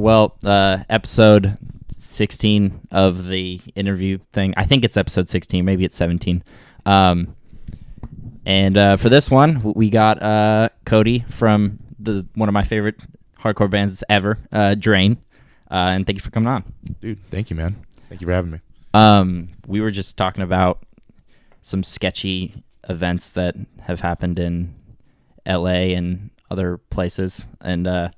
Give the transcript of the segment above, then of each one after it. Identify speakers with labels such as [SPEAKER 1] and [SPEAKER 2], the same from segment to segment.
[SPEAKER 1] Well, episode 16 of the interview thing. I think it's episode 16. Maybe it's 17. And for this one, we got Cody from one of my favorite hardcore bands ever, Drain. And thank you for coming on.
[SPEAKER 2] Dude, thank you, man. Thank you for having me.
[SPEAKER 1] We were just talking about some sketchy events that have happened in LA and other places. And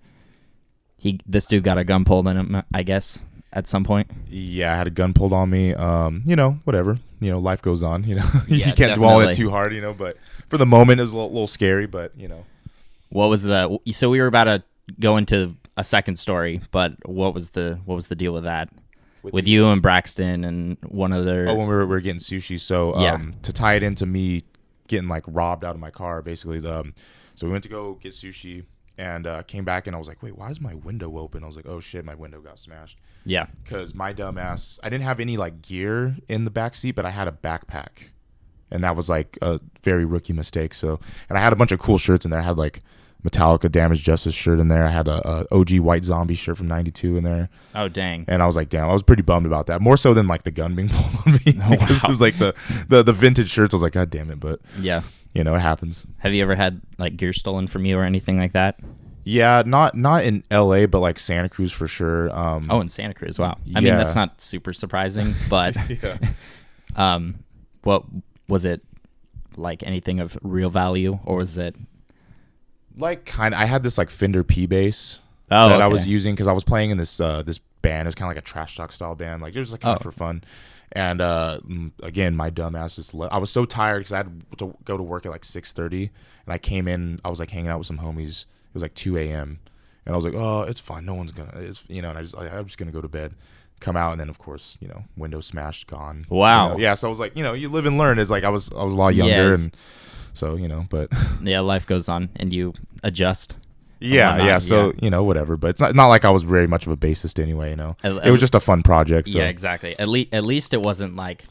[SPEAKER 1] this dude got a gun pulled on him, I guess, at some point.
[SPEAKER 2] Yeah, I had a gun pulled on me. Whatever. Life goes on. You can't
[SPEAKER 1] definitely.
[SPEAKER 2] dwell on it too hard. But for the moment, it was a little scary. But
[SPEAKER 1] what was so we were about to go into a second story, but what was the deal with that? With you and Braxton and one other.
[SPEAKER 2] Oh, when we were getting sushi. So to tie it into me getting like robbed out of my car, basically. So we went to go get sushi and came back and I was like, wait, why is my window open? I was like, oh shit, my window got smashed.
[SPEAKER 1] Yeah.
[SPEAKER 2] Because my dumb ass, I didn't have any like gear in the back seat, but I had a backpack, and that was like a very rookie mistake. So, and I had a bunch of cool shirts in there. I had like Metallica Damage Justice shirt in there. I had a OG White Zombie shirt from '92 in there.
[SPEAKER 1] Oh dang!
[SPEAKER 2] And I was like, damn, I was pretty bummed about that. More so than like the gun being pulled on me, because it was like the vintage shirts. I was like, god damn it, but
[SPEAKER 1] yeah,
[SPEAKER 2] it happens.
[SPEAKER 1] Have you ever had like gear stolen from you or anything like that?
[SPEAKER 2] Yeah, not in LA, but like Santa Cruz for sure.
[SPEAKER 1] In Santa Cruz, wow. I mean, that's not super surprising, but what was it like? Anything of real value, or was it?
[SPEAKER 2] Like I had this like Fender P bass
[SPEAKER 1] that
[SPEAKER 2] I was using because I was playing in this this band. It was kind of like a trash talk style band. Like it was like kind of for fun. And again, my dumb ass I was so tired because I had to go to work at like 6:30, and I came in. I was like hanging out with some homies. It was like 2 a.m. and I was like, oh, it's fine. No one's gonna. And I'm just gonna go to bed. Come out, and then of course, window smashed, gone.
[SPEAKER 1] Wow.
[SPEAKER 2] Yeah. So I was like, you live and learn. It's like I was a lot younger and. So, but
[SPEAKER 1] yeah, life goes on and you adjust.
[SPEAKER 2] Yeah. So, whatever. But it's not like I was very much of a bassist anyway, It was just a fun project. So.
[SPEAKER 1] Yeah, exactly. At least it wasn't like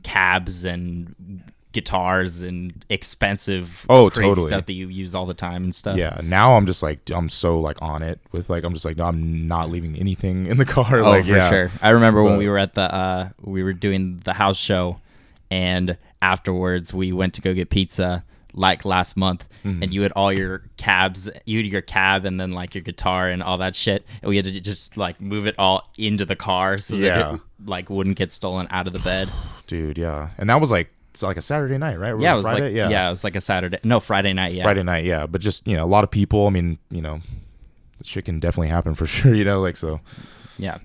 [SPEAKER 1] cabs and guitars and expensive crazy stuff that you use all the time and stuff.
[SPEAKER 2] Yeah. Now I'm just like, I'm so like on it with like, I'm just like, no, I'm not leaving anything in the car.
[SPEAKER 1] Oh, for sure. I remember when we were at we were doing the house show, and afterwards we went to go get pizza like last month, and you had all your cabs, your cab and then like your guitar and all that shit, and we had to just like move it all into the car so that it like wouldn't get stolen out of the bed. Dude,
[SPEAKER 2] yeah. And that was like a Saturday night, right?
[SPEAKER 1] Yeah, it was Friday? It was like a Friday night. Yeah,
[SPEAKER 2] Friday night. Yeah, but just a lot of people. I mean, shit can definitely happen for sure. Like so.
[SPEAKER 1] Yeah.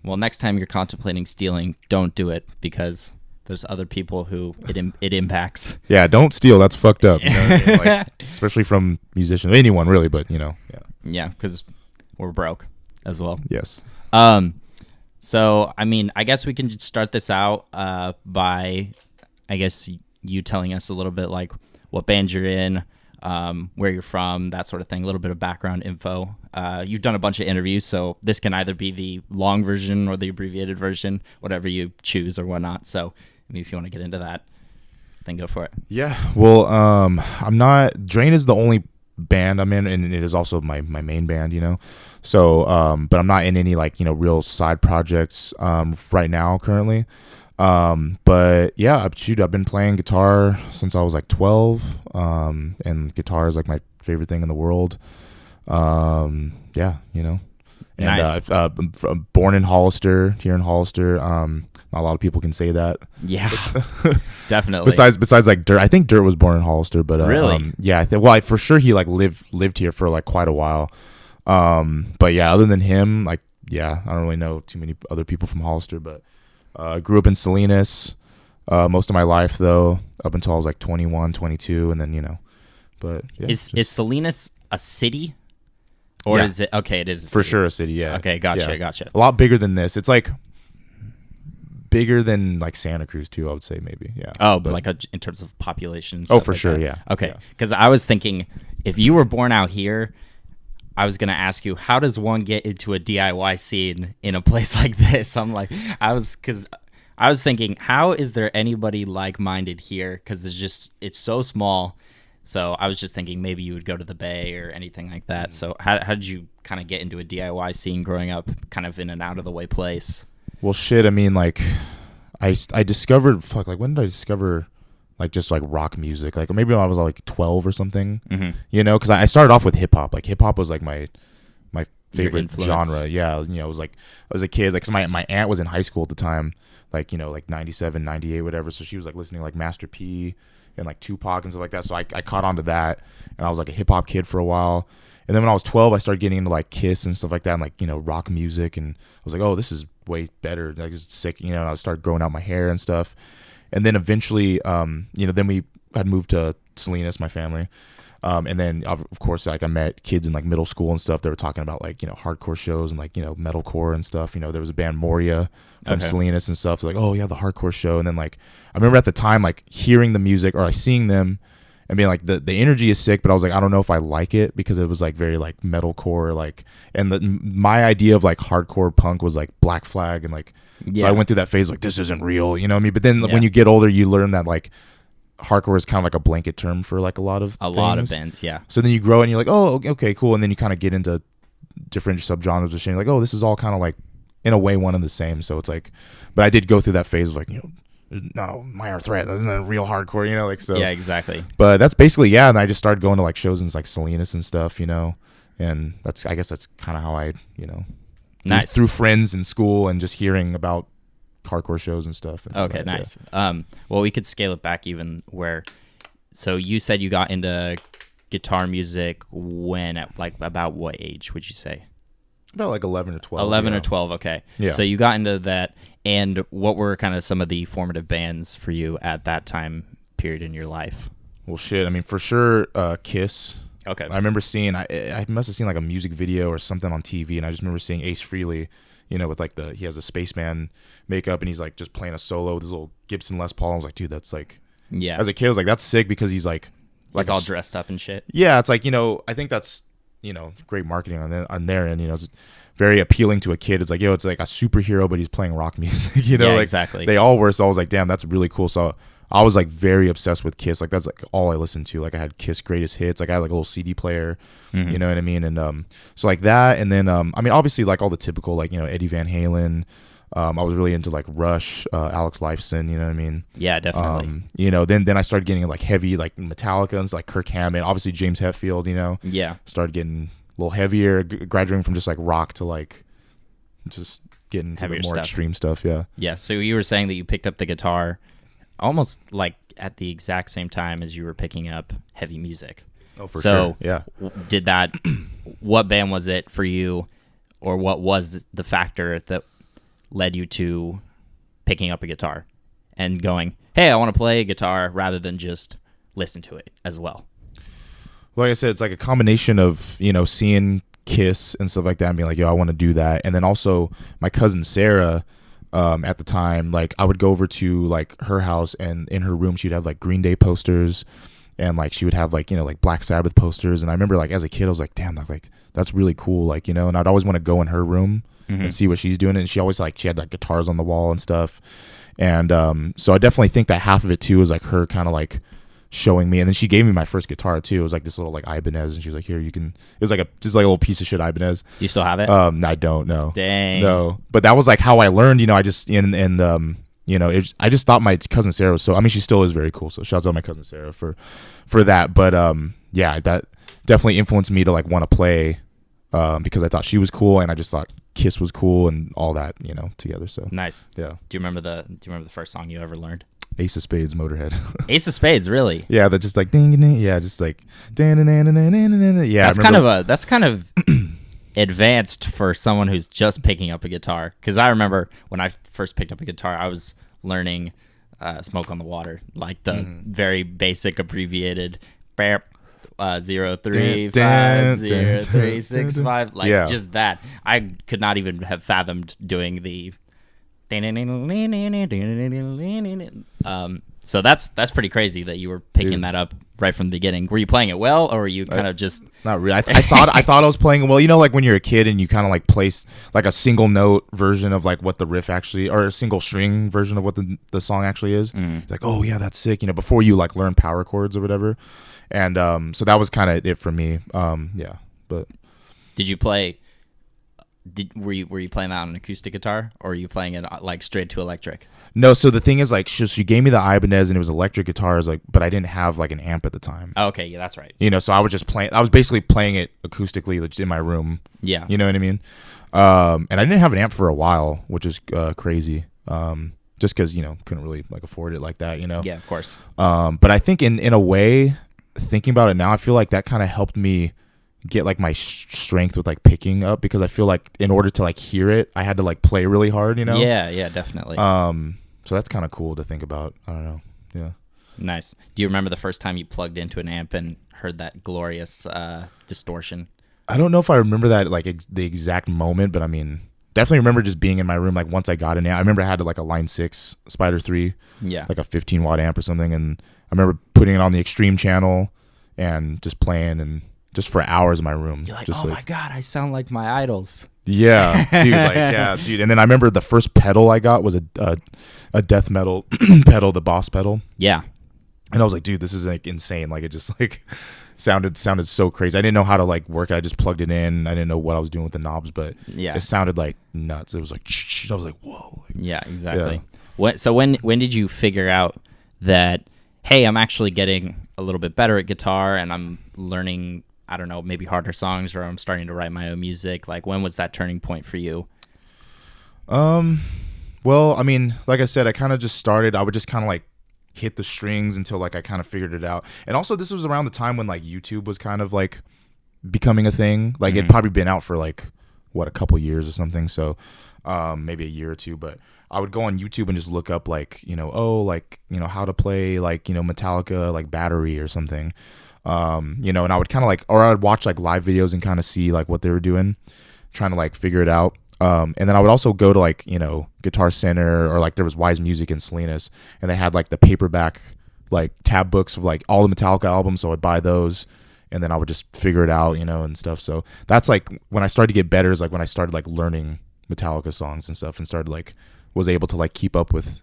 [SPEAKER 1] Well, next time you're contemplating stealing, don't do it because there's other people who it impacts. Yeah, don't steal. That's fucked up. Like, especially from musicians, anyone really. But yeah. Yeah, because we're broke as well.
[SPEAKER 2] Yes.
[SPEAKER 1] So I mean, I guess we can just start this out by, I guess, you telling us a little bit like what band you're in, where you're from, that sort of thing. A little bit of background info. You've done a bunch of interviews, so this can either be the long version or the abbreviated version, whatever you choose or whatnot. So. I mean, if you want to get into that, then go for it.
[SPEAKER 2] Yeah. Well, I'm not. Drain is the only band I'm in, and it is also my main band. So, but I'm not in any like real side projects right now currently. But yeah, I've been playing guitar since I was like 12. And guitar is like my favorite thing in the world. Yeah, And
[SPEAKER 1] nice.
[SPEAKER 2] I'm born in Hollister, here in Hollister. Not a lot of people can say that.
[SPEAKER 1] Yeah, definitely.
[SPEAKER 2] Besides like Dirt, I think Dirt was born in Hollister, but
[SPEAKER 1] really,
[SPEAKER 2] yeah. For sure he like lived here for like quite a while. But yeah, other than him, like I don't really know too many other people from Hollister. But I grew up in Salinas most of my life though, up until I was like 21, 22, and then But yeah,
[SPEAKER 1] is Salinas a city? Or is it okay? It is
[SPEAKER 2] for sure a city. Yeah.
[SPEAKER 1] Okay, gotcha.
[SPEAKER 2] A lot bigger than this. It's like bigger than like Santa Cruz too. I would say maybe. Yeah.
[SPEAKER 1] Oh, but like in terms of population.
[SPEAKER 2] Oh, for
[SPEAKER 1] like
[SPEAKER 2] sure.
[SPEAKER 1] That.
[SPEAKER 2] Yeah.
[SPEAKER 1] Okay, because I was thinking if you were born out here, I was gonna ask you how does one get into a DIY scene in a place like this? I was thinking how is there anybody like-minded here? Because it's so small So I was just thinking maybe you would go to the Bay or anything like that. So how did you kind of get into a DIY scene growing up, kind of in an out of the way place?
[SPEAKER 2] Well, shit. I mean, like, I discovered like when did I discover like just like rock music? Like maybe when I was like 12 or something.
[SPEAKER 1] Mm-hmm.
[SPEAKER 2] You know, because I started off with hip hop. Like hip hop was like my favorite
[SPEAKER 1] influence.
[SPEAKER 2] genre. Yeah, you know, it was like I was a kid. Like 'cause my aunt was in high school at the time. Like, you know, like 97, 98, whatever. So she was like listening to like Master P and like Tupac and stuff like that. So I caught on to that, and I was like a hip hop kid for a while. And then when I was 12, I started getting into like Kiss and stuff like that, and like, you know, rock music. And I was like, oh, this is way better. Like, it's sick. You know, and I started growing out my hair and stuff. And then eventually, you know, then we had moved to Salinas, my family. And then of course, like I met kids in like middle school and stuff. They were talking about like, you know, hardcore shows and like, you know, metalcore and stuff. You know, there was a band Moria from Salinas and stuff. Like, oh yeah, the hardcore show. And then like, I remember at the time, like hearing the music or like seeing them and being like, the energy is sick, but I was like, I don't know if I like it because it was like very like metalcore, like, and my idea of like hardcore punk was like Black Flag and like, so I went through that phase like, this isn't real, you know what I mean? But then when you get older, you learn that like hardcore is kind of like a blanket term for like a lot of
[SPEAKER 1] bands, yeah.
[SPEAKER 2] So then you grow and you're like, oh, okay, cool. And then you kind of get into different subgenres of shit. Like, oh, this is all kind of like in a way one and the same. So it's like, but I did go through that phase of like, you know, no, Minor Threat, isn't that real hardcore, you know, like, so.
[SPEAKER 1] Yeah, exactly.
[SPEAKER 2] But that's basically, yeah. And I just started going to like shows in like Salinas and stuff, you know, and I guess that's kind of how I, you know,
[SPEAKER 1] nice.
[SPEAKER 2] through friends in school and just hearing about hardcore shows and stuff. And
[SPEAKER 1] okay, nice. Yeah. Well, we could scale it back even where, so you said you got into guitar music when, at like about what age would you say?
[SPEAKER 2] About like 11 or 12.
[SPEAKER 1] 11 or 12, okay. Yeah. So you got into that, and what were kind of some of the formative bands for you at that time period in your life?
[SPEAKER 2] Well, shit, I mean, for sure, Kiss.
[SPEAKER 1] Okay.
[SPEAKER 2] I remember seeing, I must have seen like a music video or something on TV, and I just remember seeing Ace Frehley, you know, with like he has a spaceman makeup, and he's like just playing a solo with his little Gibson Les Paul. I was like, dude, that's like,
[SPEAKER 1] yeah.
[SPEAKER 2] As a kid, I was like, that's sick because he's like
[SPEAKER 1] he's all dressed up and shit.
[SPEAKER 2] Yeah, it's like, you know, I think that's, you know, great marketing on their end. You know, it's very appealing to a kid. It's like, yo, it's like a superhero, but he's playing rock music. You know,
[SPEAKER 1] yeah,
[SPEAKER 2] like
[SPEAKER 1] exactly.
[SPEAKER 2] They all were. So I was like, damn, that's really cool. So I was like very obsessed with Kiss. Like that's like all I listened to. Like I had Kiss greatest hits. Like I had like a little CD player. Mm-hmm. You know what I mean? And so like that, and then I mean, obviously like all the typical, like, you know, Eddie Van Halen. I was really into like Rush, Alex Lifeson, you know what I mean?
[SPEAKER 1] Yeah, definitely.
[SPEAKER 2] You know, then I started getting like heavy, like Metallica and like Kirk Hammett, obviously James Hetfield, you know?
[SPEAKER 1] Yeah.
[SPEAKER 2] Started getting a little heavier, graduating from just like rock to like just getting to the more extreme stuff, yeah.
[SPEAKER 1] Yeah, so you were saying that you picked up the guitar almost like at the exact same time as you were picking up heavy music.
[SPEAKER 2] Oh, for sure, yeah.
[SPEAKER 1] Did that, what band was it for you, or what was the factor that led you to picking up a guitar and going, hey, I want to play guitar, rather than just listen to it as well?
[SPEAKER 2] Like I said, it's like a combination of, you know, seeing Kiss and stuff like that and being like, yo, I want to do that. And then also my cousin Sarah, at the time, like I would go over to like her house, and in her room she'd have like Green Day posters, and like she would have like, you know, like Black Sabbath posters. And I remember like as a kid I was like, damn, like that's really cool, like, you know. And I'd always want to go in her room and see what she's doing. And she always like, she had like guitars on the wall and stuff. And so I definitely think that half of it too is like her kind of like showing me. And then she gave me my first guitar too. It was like this little like Ibanez, and she was like, here, you can, it was like just like a little piece of shit Ibanez.
[SPEAKER 1] Do you still have it?
[SPEAKER 2] I don't know.
[SPEAKER 1] Dang.
[SPEAKER 2] No, but that was like how I learned, you know. I just you know, I just thought my cousin Sarah was so, I mean, she still is very cool, so shouts out my cousin Sarah for that. But yeah, that definitely influenced me to like want to play, because I thought she was cool, and I just thought Kiss was cool, and all that, you know, together. So
[SPEAKER 1] nice.
[SPEAKER 2] Yeah.
[SPEAKER 1] Do you remember the first song you ever learned?
[SPEAKER 2] Ace of Spades, Motorhead.
[SPEAKER 1] Ace of Spades, really?
[SPEAKER 2] Yeah, that just like ding ding, yeah, just like ding ding ding ding ding. Yeah,
[SPEAKER 1] that's kind of advanced for someone who's just picking up a guitar. Because I remember when I first picked up a guitar, I was learning "Smoke on the Water," like the very basic abbreviated 0350365, like just that. I could not even have fathomed doing the So that's pretty crazy that you were picking that up right from the beginning. Were you playing it well, or were you kind of just
[SPEAKER 2] not really? I thought I was playing well. You know, like when you're a kid and you kind of like place like a single note version of like what the riff actually, or a single string version of what the song actually is. Like, oh yeah, that's sick. You know, before you like learn power chords or whatever. And so that was kind of it for me. Yeah, but
[SPEAKER 1] did you play? Were you playing that on an acoustic guitar, or were you playing it like straight to electric?
[SPEAKER 2] No, so the thing is, like, she gave me the Ibanez and it was electric guitars, like, but I didn't have like an amp at the time.
[SPEAKER 1] Oh, okay, yeah, that's right.
[SPEAKER 2] You know, so I was just playing. I was basically playing it acoustically, just in my room.
[SPEAKER 1] Yeah,
[SPEAKER 2] you know what I mean. And I didn't have an amp for a while, which is crazy. Just because couldn't really like afford it like that. You know.
[SPEAKER 1] Yeah, of course.
[SPEAKER 2] But I think in a way, thinking about it now, I feel like that kind of helped me get like my strength with like picking up, because I feel like in order to like hear it, I had to like play really hard,
[SPEAKER 1] Yeah, definitely.
[SPEAKER 2] So that's kind of cool to think about. I don't know. Yeah.
[SPEAKER 1] Nice. Do you remember the first time you plugged into an amp and heard that glorious distortion?
[SPEAKER 2] I don't know if I remember that like the exact moment, but I mean, definitely remember just being in my room like once I got an amp. I remember I had like a Line 6 Spider 3, like a 15-watt amp or something, and I remember putting it on the extreme channel and just playing and just for hours in my room.
[SPEAKER 1] You're like,
[SPEAKER 2] just
[SPEAKER 1] my God, I sound like my idols.
[SPEAKER 2] Yeah, dude. And then I remember the first pedal I got was a death metal pedal, the Boss pedal.
[SPEAKER 1] Yeah.
[SPEAKER 2] And I was like, dude, this is like insane. Like it just like sounded so crazy. I didn't know how to like work it. I just plugged it in. I didn't know what I was doing with the knobs, but it sounded like nuts. It was like, I was like, whoa.
[SPEAKER 1] Yeah, exactly. Yeah. So when did you figure out that, hey, I'm actually getting a little bit better at guitar and I'm learning, I don't know, maybe harder songs, or I'm starting to write my own music? Like, when was that turning point for you?
[SPEAKER 2] Well, I mean, like I said, I kind of just started. I would just kind of like hit the strings until like I kind of figured it out. And also, this was around the time when like YouTube was kind of like becoming a thing. Like it'd probably been out for like a couple years or something. So maybe a year or two. But I would go on YouTube and just look up like how to play like Metallica like Battery or something. And I would kind of like, or I would watch like live videos and kind of see like what they were doing, trying to like figure it out. And then I would also go to like, Guitar Center, or like there was Wise Music in Salinas, and they had like the paperback like tab books of like all the Metallica albums. So I'd buy those, and then I would just figure it out, and stuff. So that's like when I started to get better, is like when I started like learning Metallica songs and stuff, and started like was able to like keep up with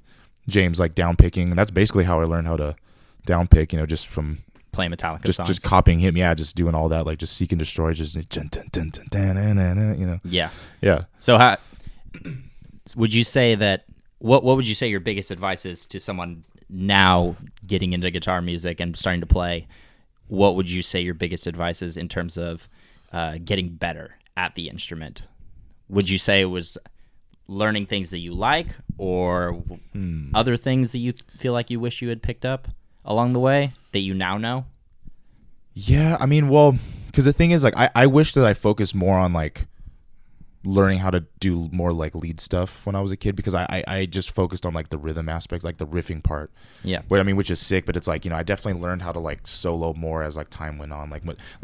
[SPEAKER 2] James like down picking. And that's basically how I learned how to down pick, just from
[SPEAKER 1] playing Metallica songs.
[SPEAKER 2] Just copying him, just doing all that, like just Seek and Destroy, just Yeah.
[SPEAKER 1] So how would you say that? What would you say your biggest advice is to someone now getting into guitar music and starting to play? What would you say your biggest advice is in terms of getting better at the instrument? Would you say it was learning things that you like, or other things that you feel like you wish you had picked up along the way that you now know?
[SPEAKER 2] Yeah, I mean, well, because the thing is, like, I wish that I focused more on like learning how to do more like lead stuff when I was a kid, because I just focused on like the rhythm aspects, like the riffing part.
[SPEAKER 1] Yeah.
[SPEAKER 2] Which is sick, but it's like, I definitely learned how to like solo more as like time went on. Like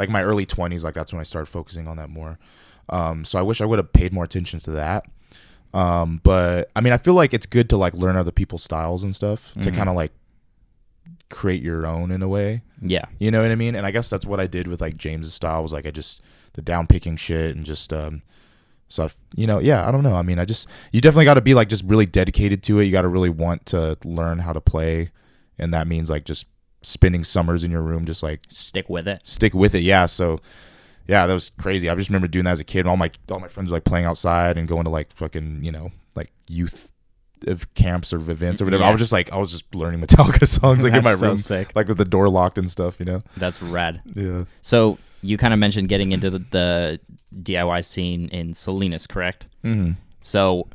[SPEAKER 2] my early 20s, like that's when I started focusing on that more. So I wish I would have paid more attention to that. But I mean, I feel like it's good to like learn other people's styles and stuff to kind of like create your own in a way.
[SPEAKER 1] Yeah.
[SPEAKER 2] You know what I mean? And I guess that's what I did with like James's style, was like the down picking shit and just I don't know. I mean, you definitely got to be like just really dedicated to it. You got to really want to learn how to play, and that means like just spending summers in your room, just like
[SPEAKER 1] stick with it.
[SPEAKER 2] Yeah. So yeah, that was crazy. I just remember doing that as a kid. And all my friends were like playing outside and going to like fucking, like youth of camps or events or whatever.
[SPEAKER 1] Yeah.
[SPEAKER 2] I was just learning Metallica songs like in my room,
[SPEAKER 1] sick.
[SPEAKER 2] like with the door locked and stuff,
[SPEAKER 1] That's rad.
[SPEAKER 2] Yeah.
[SPEAKER 1] So you kind of mentioned getting into the DIY scene in Salinas, correct?
[SPEAKER 2] Mm-hmm.
[SPEAKER 1] So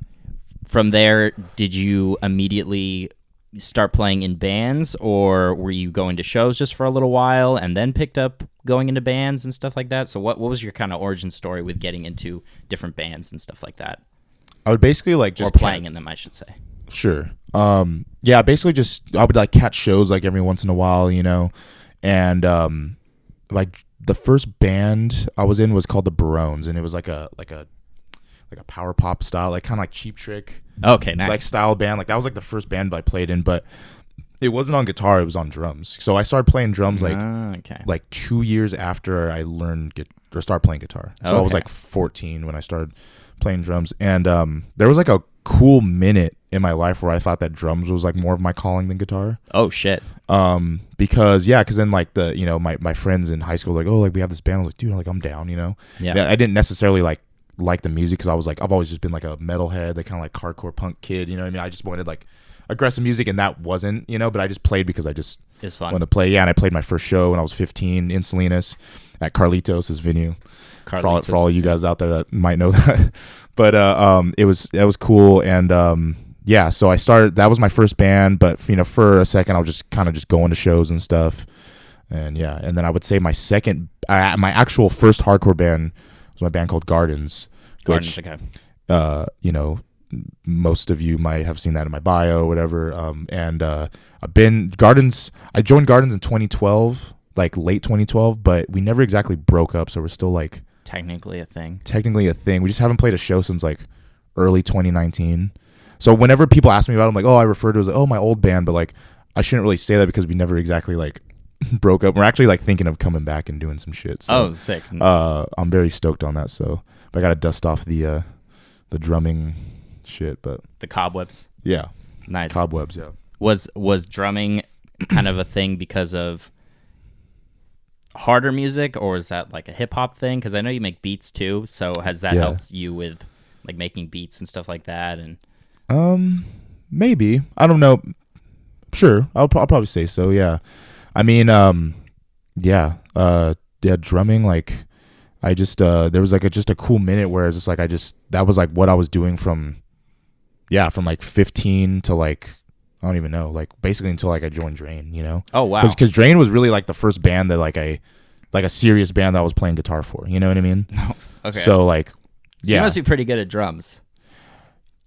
[SPEAKER 1] from there, did you immediately start playing in bands, or were you going to shows just for a little while and then picked up going into bands and stuff like that? So what was your kind of origin story with getting into different bands and stuff like that?
[SPEAKER 2] I would basically like just
[SPEAKER 1] playing in them, I should say.
[SPEAKER 2] Sure. Yeah, basically just I would like catch shows like every once in a while, and like the first band I was in was called the Barones, and it was like a like a power pop style, like kind of like Cheap Trick,
[SPEAKER 1] Okay, nice.
[SPEAKER 2] like style band. Like that was like the first band I played in, but it wasn't on guitar, it was on drums. So I started playing drums
[SPEAKER 1] Okay.
[SPEAKER 2] like 2 years after I or started playing guitar. So I was
[SPEAKER 1] Okay.
[SPEAKER 2] like 14 when I started playing drums, and there was like a cool minute in my life where I thought that drums was like more of my calling than guitar.
[SPEAKER 1] Oh shit.
[SPEAKER 2] Because then like my friends in high school were like, oh, like we have this band. I was like, dude, like I'm down,
[SPEAKER 1] Yeah.
[SPEAKER 2] I didn't necessarily like the music because I was like, I've always just been like a metalhead, like kind of like hardcore punk kid, you know what I mean? I just wanted like aggressive music, and that wasn't, but I just played because I just
[SPEAKER 1] It's fun.
[SPEAKER 2] wanted to play. Yeah, and I played my first show when I was 15 in Salinas at Carlitos' venue. For all you guys out there that might know that. But it was cool, and yeah, so I started. That was my first band, but for a second I was just kind of just going to shows and stuff, and yeah, and then I would say my actual first hardcore band was my band called Gardens. Which,
[SPEAKER 1] okay.
[SPEAKER 2] Most of you might have seen that in my bio or whatever. And I've been Gardens. I joined Gardens in 2012, like late 2012, but we never exactly broke up, so we're still like
[SPEAKER 1] Technically a thing.
[SPEAKER 2] We just haven't played a show since like early 2019. So whenever people ask me about it, I'm like, oh, I refer to it as like, oh, my old band, but like I shouldn't really say that because we never exactly like broke up. We're actually like thinking of coming back and doing some shit. So,
[SPEAKER 1] sick.
[SPEAKER 2] I'm very stoked on that. So, but I got to dust off the drumming shit, but
[SPEAKER 1] The cobwebs.
[SPEAKER 2] yeah,
[SPEAKER 1] Nice.
[SPEAKER 2] cobwebs. Yeah.
[SPEAKER 1] Was drumming kind of a thing because of harder music, or is that like a hip hop thing? Because I know you make beats too. So has that helped you with like making beats and stuff like that? And
[SPEAKER 2] maybe, I don't know. Sure, I'll probably say so. Yeah, I mean, yeah, drumming. Like, I just there was like just a cool minute where it's just like that was like what I was doing from like 15 to like I don't even know, like basically until like I joined Drain.
[SPEAKER 1] Oh wow.
[SPEAKER 2] Because Drain was really like the first band that like a serious band that I was playing guitar for. You know what I mean?
[SPEAKER 1] Okay.
[SPEAKER 2] So like,
[SPEAKER 1] So you must be pretty good at drums.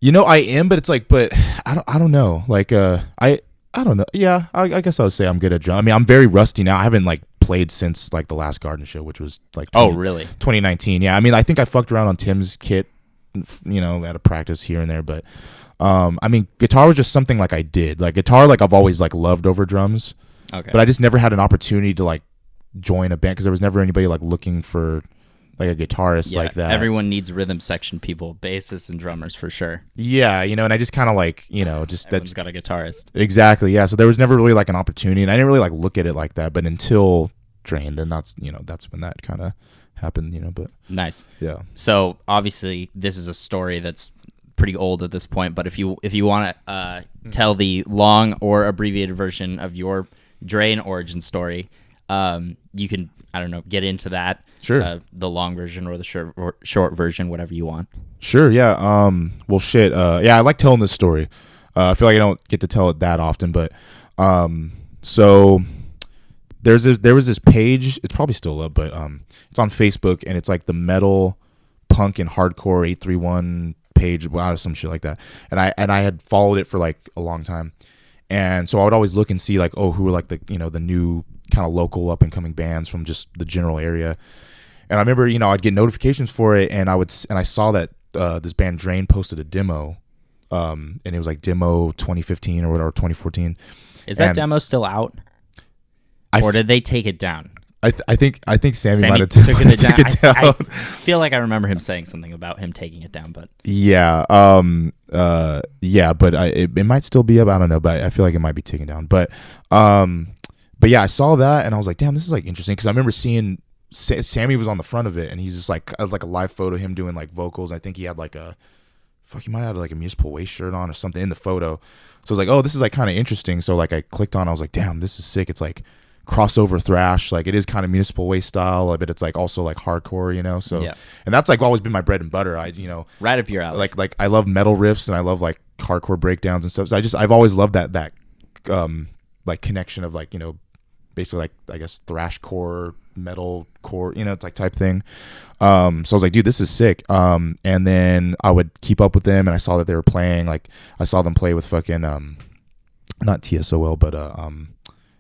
[SPEAKER 2] I am, but it's like, but I don't know. Like, I don't know. Yeah, I guess I would say I'm good at drum. I mean, I'm very rusty now. I haven't like played since like the last Garden show, which was like
[SPEAKER 1] Really?
[SPEAKER 2] 2019. Yeah, I mean, I think I fucked around on Tim's kit, at a practice here and there, but I mean, guitar was just something like I did. Like guitar, like I've always like loved over drums.
[SPEAKER 1] Okay.
[SPEAKER 2] But I just never had an opportunity to like join a band because there was never anybody like looking for like a guitarist like that.
[SPEAKER 1] Everyone needs rhythm section people, bassists and drummers for sure.
[SPEAKER 2] Yeah, and I just kind of like, just
[SPEAKER 1] Everyone's got a guitarist.
[SPEAKER 2] Exactly, yeah. So there was never really like an opportunity, and I didn't really like look at it like that. But until Drain, then that's when that kind of happened, But
[SPEAKER 1] Nice.
[SPEAKER 2] yeah.
[SPEAKER 1] So obviously this is a story that's pretty old at this point, but if you want to tell the long or abbreviated version of your Drain origin story, you can, I don't know, get into that.
[SPEAKER 2] Sure.
[SPEAKER 1] The long version or the short version, whatever you want.
[SPEAKER 2] Sure. Yeah. Well, shit. Yeah, I like telling this story. I feel like I don't get to tell it that often, but so there was this page. It's probably still up, but it's on Facebook, and it's like the metal, punk, and hardcore 831 page, wow, some shit like that. And I had followed it for like a long time, and so I would always look and see like, oh, who were like the the new kind of local up and coming bands from just the general area. And I remember, I'd get notifications for it, and I saw that this band Drain posted a demo, and it was like demo 2015 or whatever, 2014.
[SPEAKER 1] Is that demo still out? Or did they take it down?
[SPEAKER 2] I think Sammy might have
[SPEAKER 1] took it
[SPEAKER 2] down.
[SPEAKER 1] I feel like I remember him saying something about him taking it down, but
[SPEAKER 2] yeah, yeah, but it might still be up. I don't know, but I feel like it might be taken down. But yeah, I saw that, and I was like, damn, this is like interesting, because I remember seeing Sammy was on the front of it, and he's just like, I was like a live photo of him doing like vocals. I think he had like he might have like a Municipal Waste shirt on or something in the photo. So I was like, oh, this is like kind of interesting. So like I clicked on, I was like, damn, this is sick. It's like crossover thrash, like it is kind of Municipal Waste style, but it's like also like hardcore, so yeah. And that's like always been my bread and butter. I
[SPEAKER 1] right up your alley.
[SPEAKER 2] Like I love metal riffs, and I love like hardcore breakdowns and stuff. So I've always loved that like connection of like basically like I guess thrash core, metal core, it's like type thing. So I was like, dude, this is sick. And then I would keep up with them, and I saw that they were playing. Like I saw them play with fucking not TSOL, but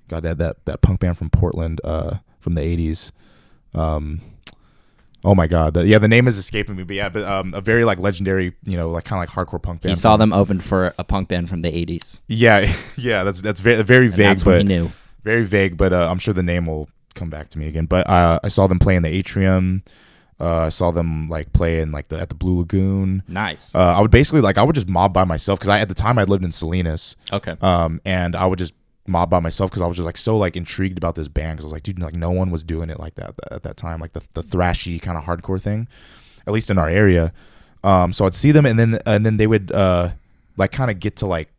[SPEAKER 2] God, that punk band from Portland from the 80s. Oh my god, the name is escaping me, but yeah, but a very like legendary, like kind of like hardcore punk band.
[SPEAKER 1] He saw them open for a punk band from the 80s.
[SPEAKER 2] Yeah, yeah, that's very
[SPEAKER 1] And
[SPEAKER 2] vague,
[SPEAKER 1] that's when
[SPEAKER 2] but
[SPEAKER 1] he knew.
[SPEAKER 2] very vague, but I'm sure the name will come back to me again. But I saw them play in the atrium. I saw them like play in like at the Blue Lagoon.
[SPEAKER 1] Nice.
[SPEAKER 2] I would basically I would just mob by myself because at the time I lived in Salinas.
[SPEAKER 1] Okay.
[SPEAKER 2] And I would just mob by myself because I was just like so like intrigued about this band because I was like, dude, like no one was doing it like that at that time, like the thrashy kind of hardcore thing, at least in our area. So I'd see them and then they would like kind of get to like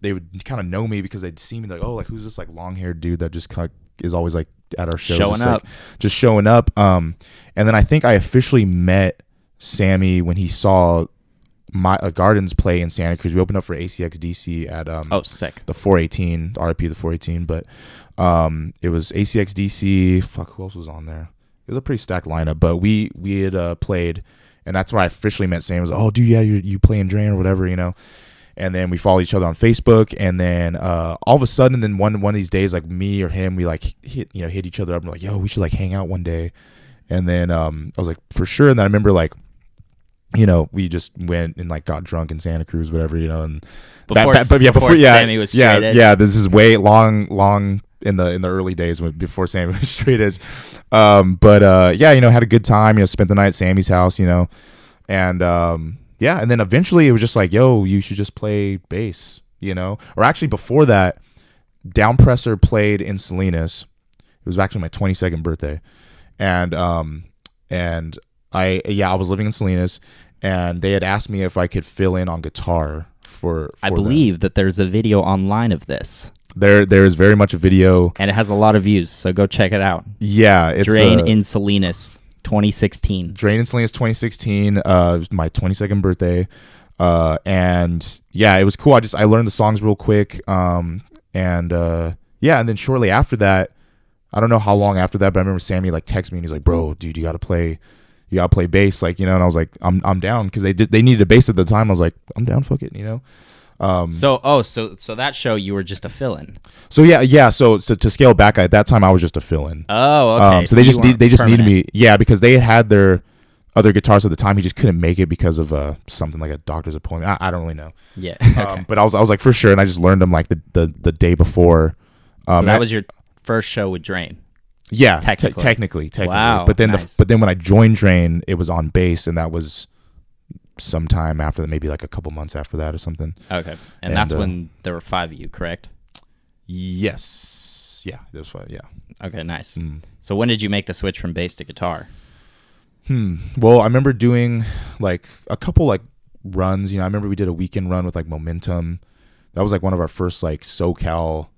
[SPEAKER 2] they would kind of know me because they'd see me like, oh, like who's this like long haired dude that just kind of is always like at our shows
[SPEAKER 1] Showing up.
[SPEAKER 2] just showing up. And then I think I officially met Sammy when he saw my Gardens play in Santa Cruz. We opened up for ACX DC at
[SPEAKER 1] sick.
[SPEAKER 2] the 418, RIP the 418, but it was ACX DC. Fuck, who else was on there? It was a pretty stacked lineup, but we had played, and that's where I officially met Sam. It was like, oh, dude, yeah, you play in Drain or whatever, And then we followed each other on Facebook, and then all of a sudden, then one of these days, like me or him, we like hit each other up and we're like, yo, we should like hang out one day. And then I was like, for sure. And then I remember like, we just went and like got drunk in Santa Cruz, whatever, and
[SPEAKER 1] before Sammy was straight edge.
[SPEAKER 2] Yeah, this is way long in the early days before Sammy was straight edge. But had a good time, spent the night at Sammy's house, and yeah, and then eventually it was just like, yo, you should just play bass, or actually before that, Downpresser played in Salinas. It was actually my 22nd birthday, and I was living in Salinas, and they had asked me if I could fill in on guitar for
[SPEAKER 1] I believe that there's a video online of this.
[SPEAKER 2] There is very much a video,
[SPEAKER 1] and it has a lot of views, so go check it out.
[SPEAKER 2] Yeah, it's
[SPEAKER 1] Drain in Salinas 2016.
[SPEAKER 2] Drain in Salinas 2016, my 22nd birthday, and yeah, it was cool. I learned the songs real quick, and then shortly after that, I don't know how long after that, but I remember Sammy like texted me and he's like, bro, dude, you gotta play bass, like, and I was like, I'm down, because they needed a bass at the time. I was like, I'm down, fuck it,
[SPEAKER 1] So that show you were just a fill-in.
[SPEAKER 2] So yeah. So to scale back, at that time I was just a fill-in.
[SPEAKER 1] Oh, okay.
[SPEAKER 2] So they just needed me. Yeah, because they had their other guitarists at the time. He just couldn't make it because of something like a doctor's appointment. I don't really know.
[SPEAKER 1] Yeah. Okay.
[SPEAKER 2] But I was like, for sure, and I just learned them like the day before.
[SPEAKER 1] So that was your first show with Drain.
[SPEAKER 2] Yeah,
[SPEAKER 1] technically.
[SPEAKER 2] Wow.
[SPEAKER 1] But then
[SPEAKER 2] nice. But then when I joined Drain, it was on bass, and that was sometime after that, maybe like a couple months after that or something.
[SPEAKER 1] Okay. And that's when there were 5 of you, correct?
[SPEAKER 2] Yes. Yeah, there was 5, yeah.
[SPEAKER 1] Okay, nice. So when did you make the switch from bass to guitar?
[SPEAKER 2] Well, I remember doing like a couple like runs, I remember we did a weekend run with like Momentum. That was like one of our first like SoCal,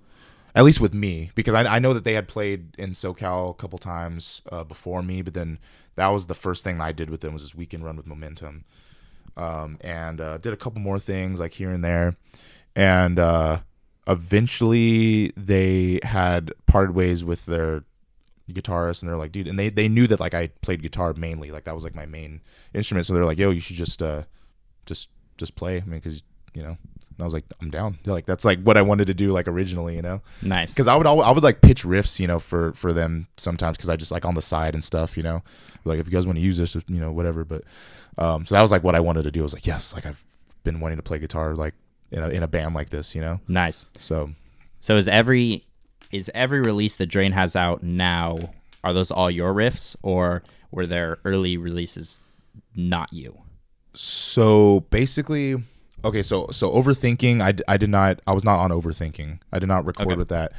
[SPEAKER 2] at least with me, because I know that they had played in SoCal a couple times before me, but then that was the first thing I did with them, was this weekend run with Momentum. And did a couple more things like here and there, and eventually they had parted ways with their guitarist, and they're like, dude, and they knew that like I played guitar mainly, like that was like my main instrument, so they're like, yo, you should just play, I mean, because and I was like, I'm down. Like that's like what I wanted to do like originally,
[SPEAKER 1] Nice.
[SPEAKER 2] Because I would like pitch riffs, for them sometimes, because I just like on the side and stuff, like if you guys want to use this, whatever. But so that was like what I wanted to do. I was like, yes, like I've been wanting to play guitar like in a band like this,
[SPEAKER 1] Nice.
[SPEAKER 2] So
[SPEAKER 1] is every release that Drain has out now, are those all your riffs, or were there early releases not you?
[SPEAKER 2] So basically, okay, so Overthinking, I was not on Overthinking. I did not record with that.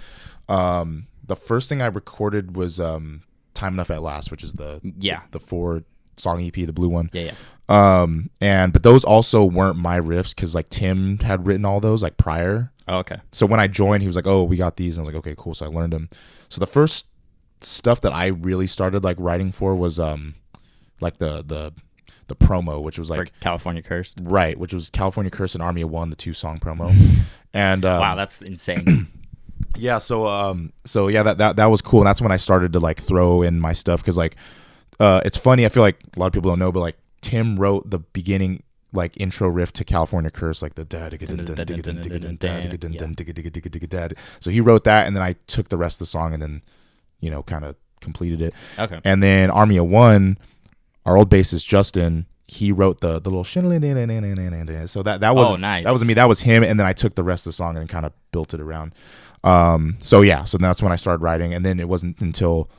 [SPEAKER 2] The first thing I recorded was Time Enough at Last, which is the 4-song EP, the blue one.
[SPEAKER 1] Yeah.
[SPEAKER 2] But those also weren't my riffs, because like Tim had written all those like prior.
[SPEAKER 1] Oh, okay.
[SPEAKER 2] So when I joined, he was like, oh, we got these, and I was like, okay, cool. So I learned them. So the first stuff that I really started like writing for was like the promo, which was like
[SPEAKER 1] for California Cursed,
[SPEAKER 2] right? Which was California Cursed and Army of One, the 2-song promo. And
[SPEAKER 1] wow, that's insane.
[SPEAKER 2] Yeah, so yeah, that was cool, and that's when I started to like throw in my stuff, because like it's funny, I feel like a lot of people don't know, but like Tim wrote the beginning like intro riff to California Curse, like the so he wrote that, and then I took the rest of the song and then kind of completed it.
[SPEAKER 1] Okay.
[SPEAKER 2] And then Army of One, our old bassist Justin, he wrote the little so that was
[SPEAKER 1] nice.
[SPEAKER 2] That was me. That was him, and then I took the rest of the song and kind of built it around. So that's when I started writing, and then it wasn't until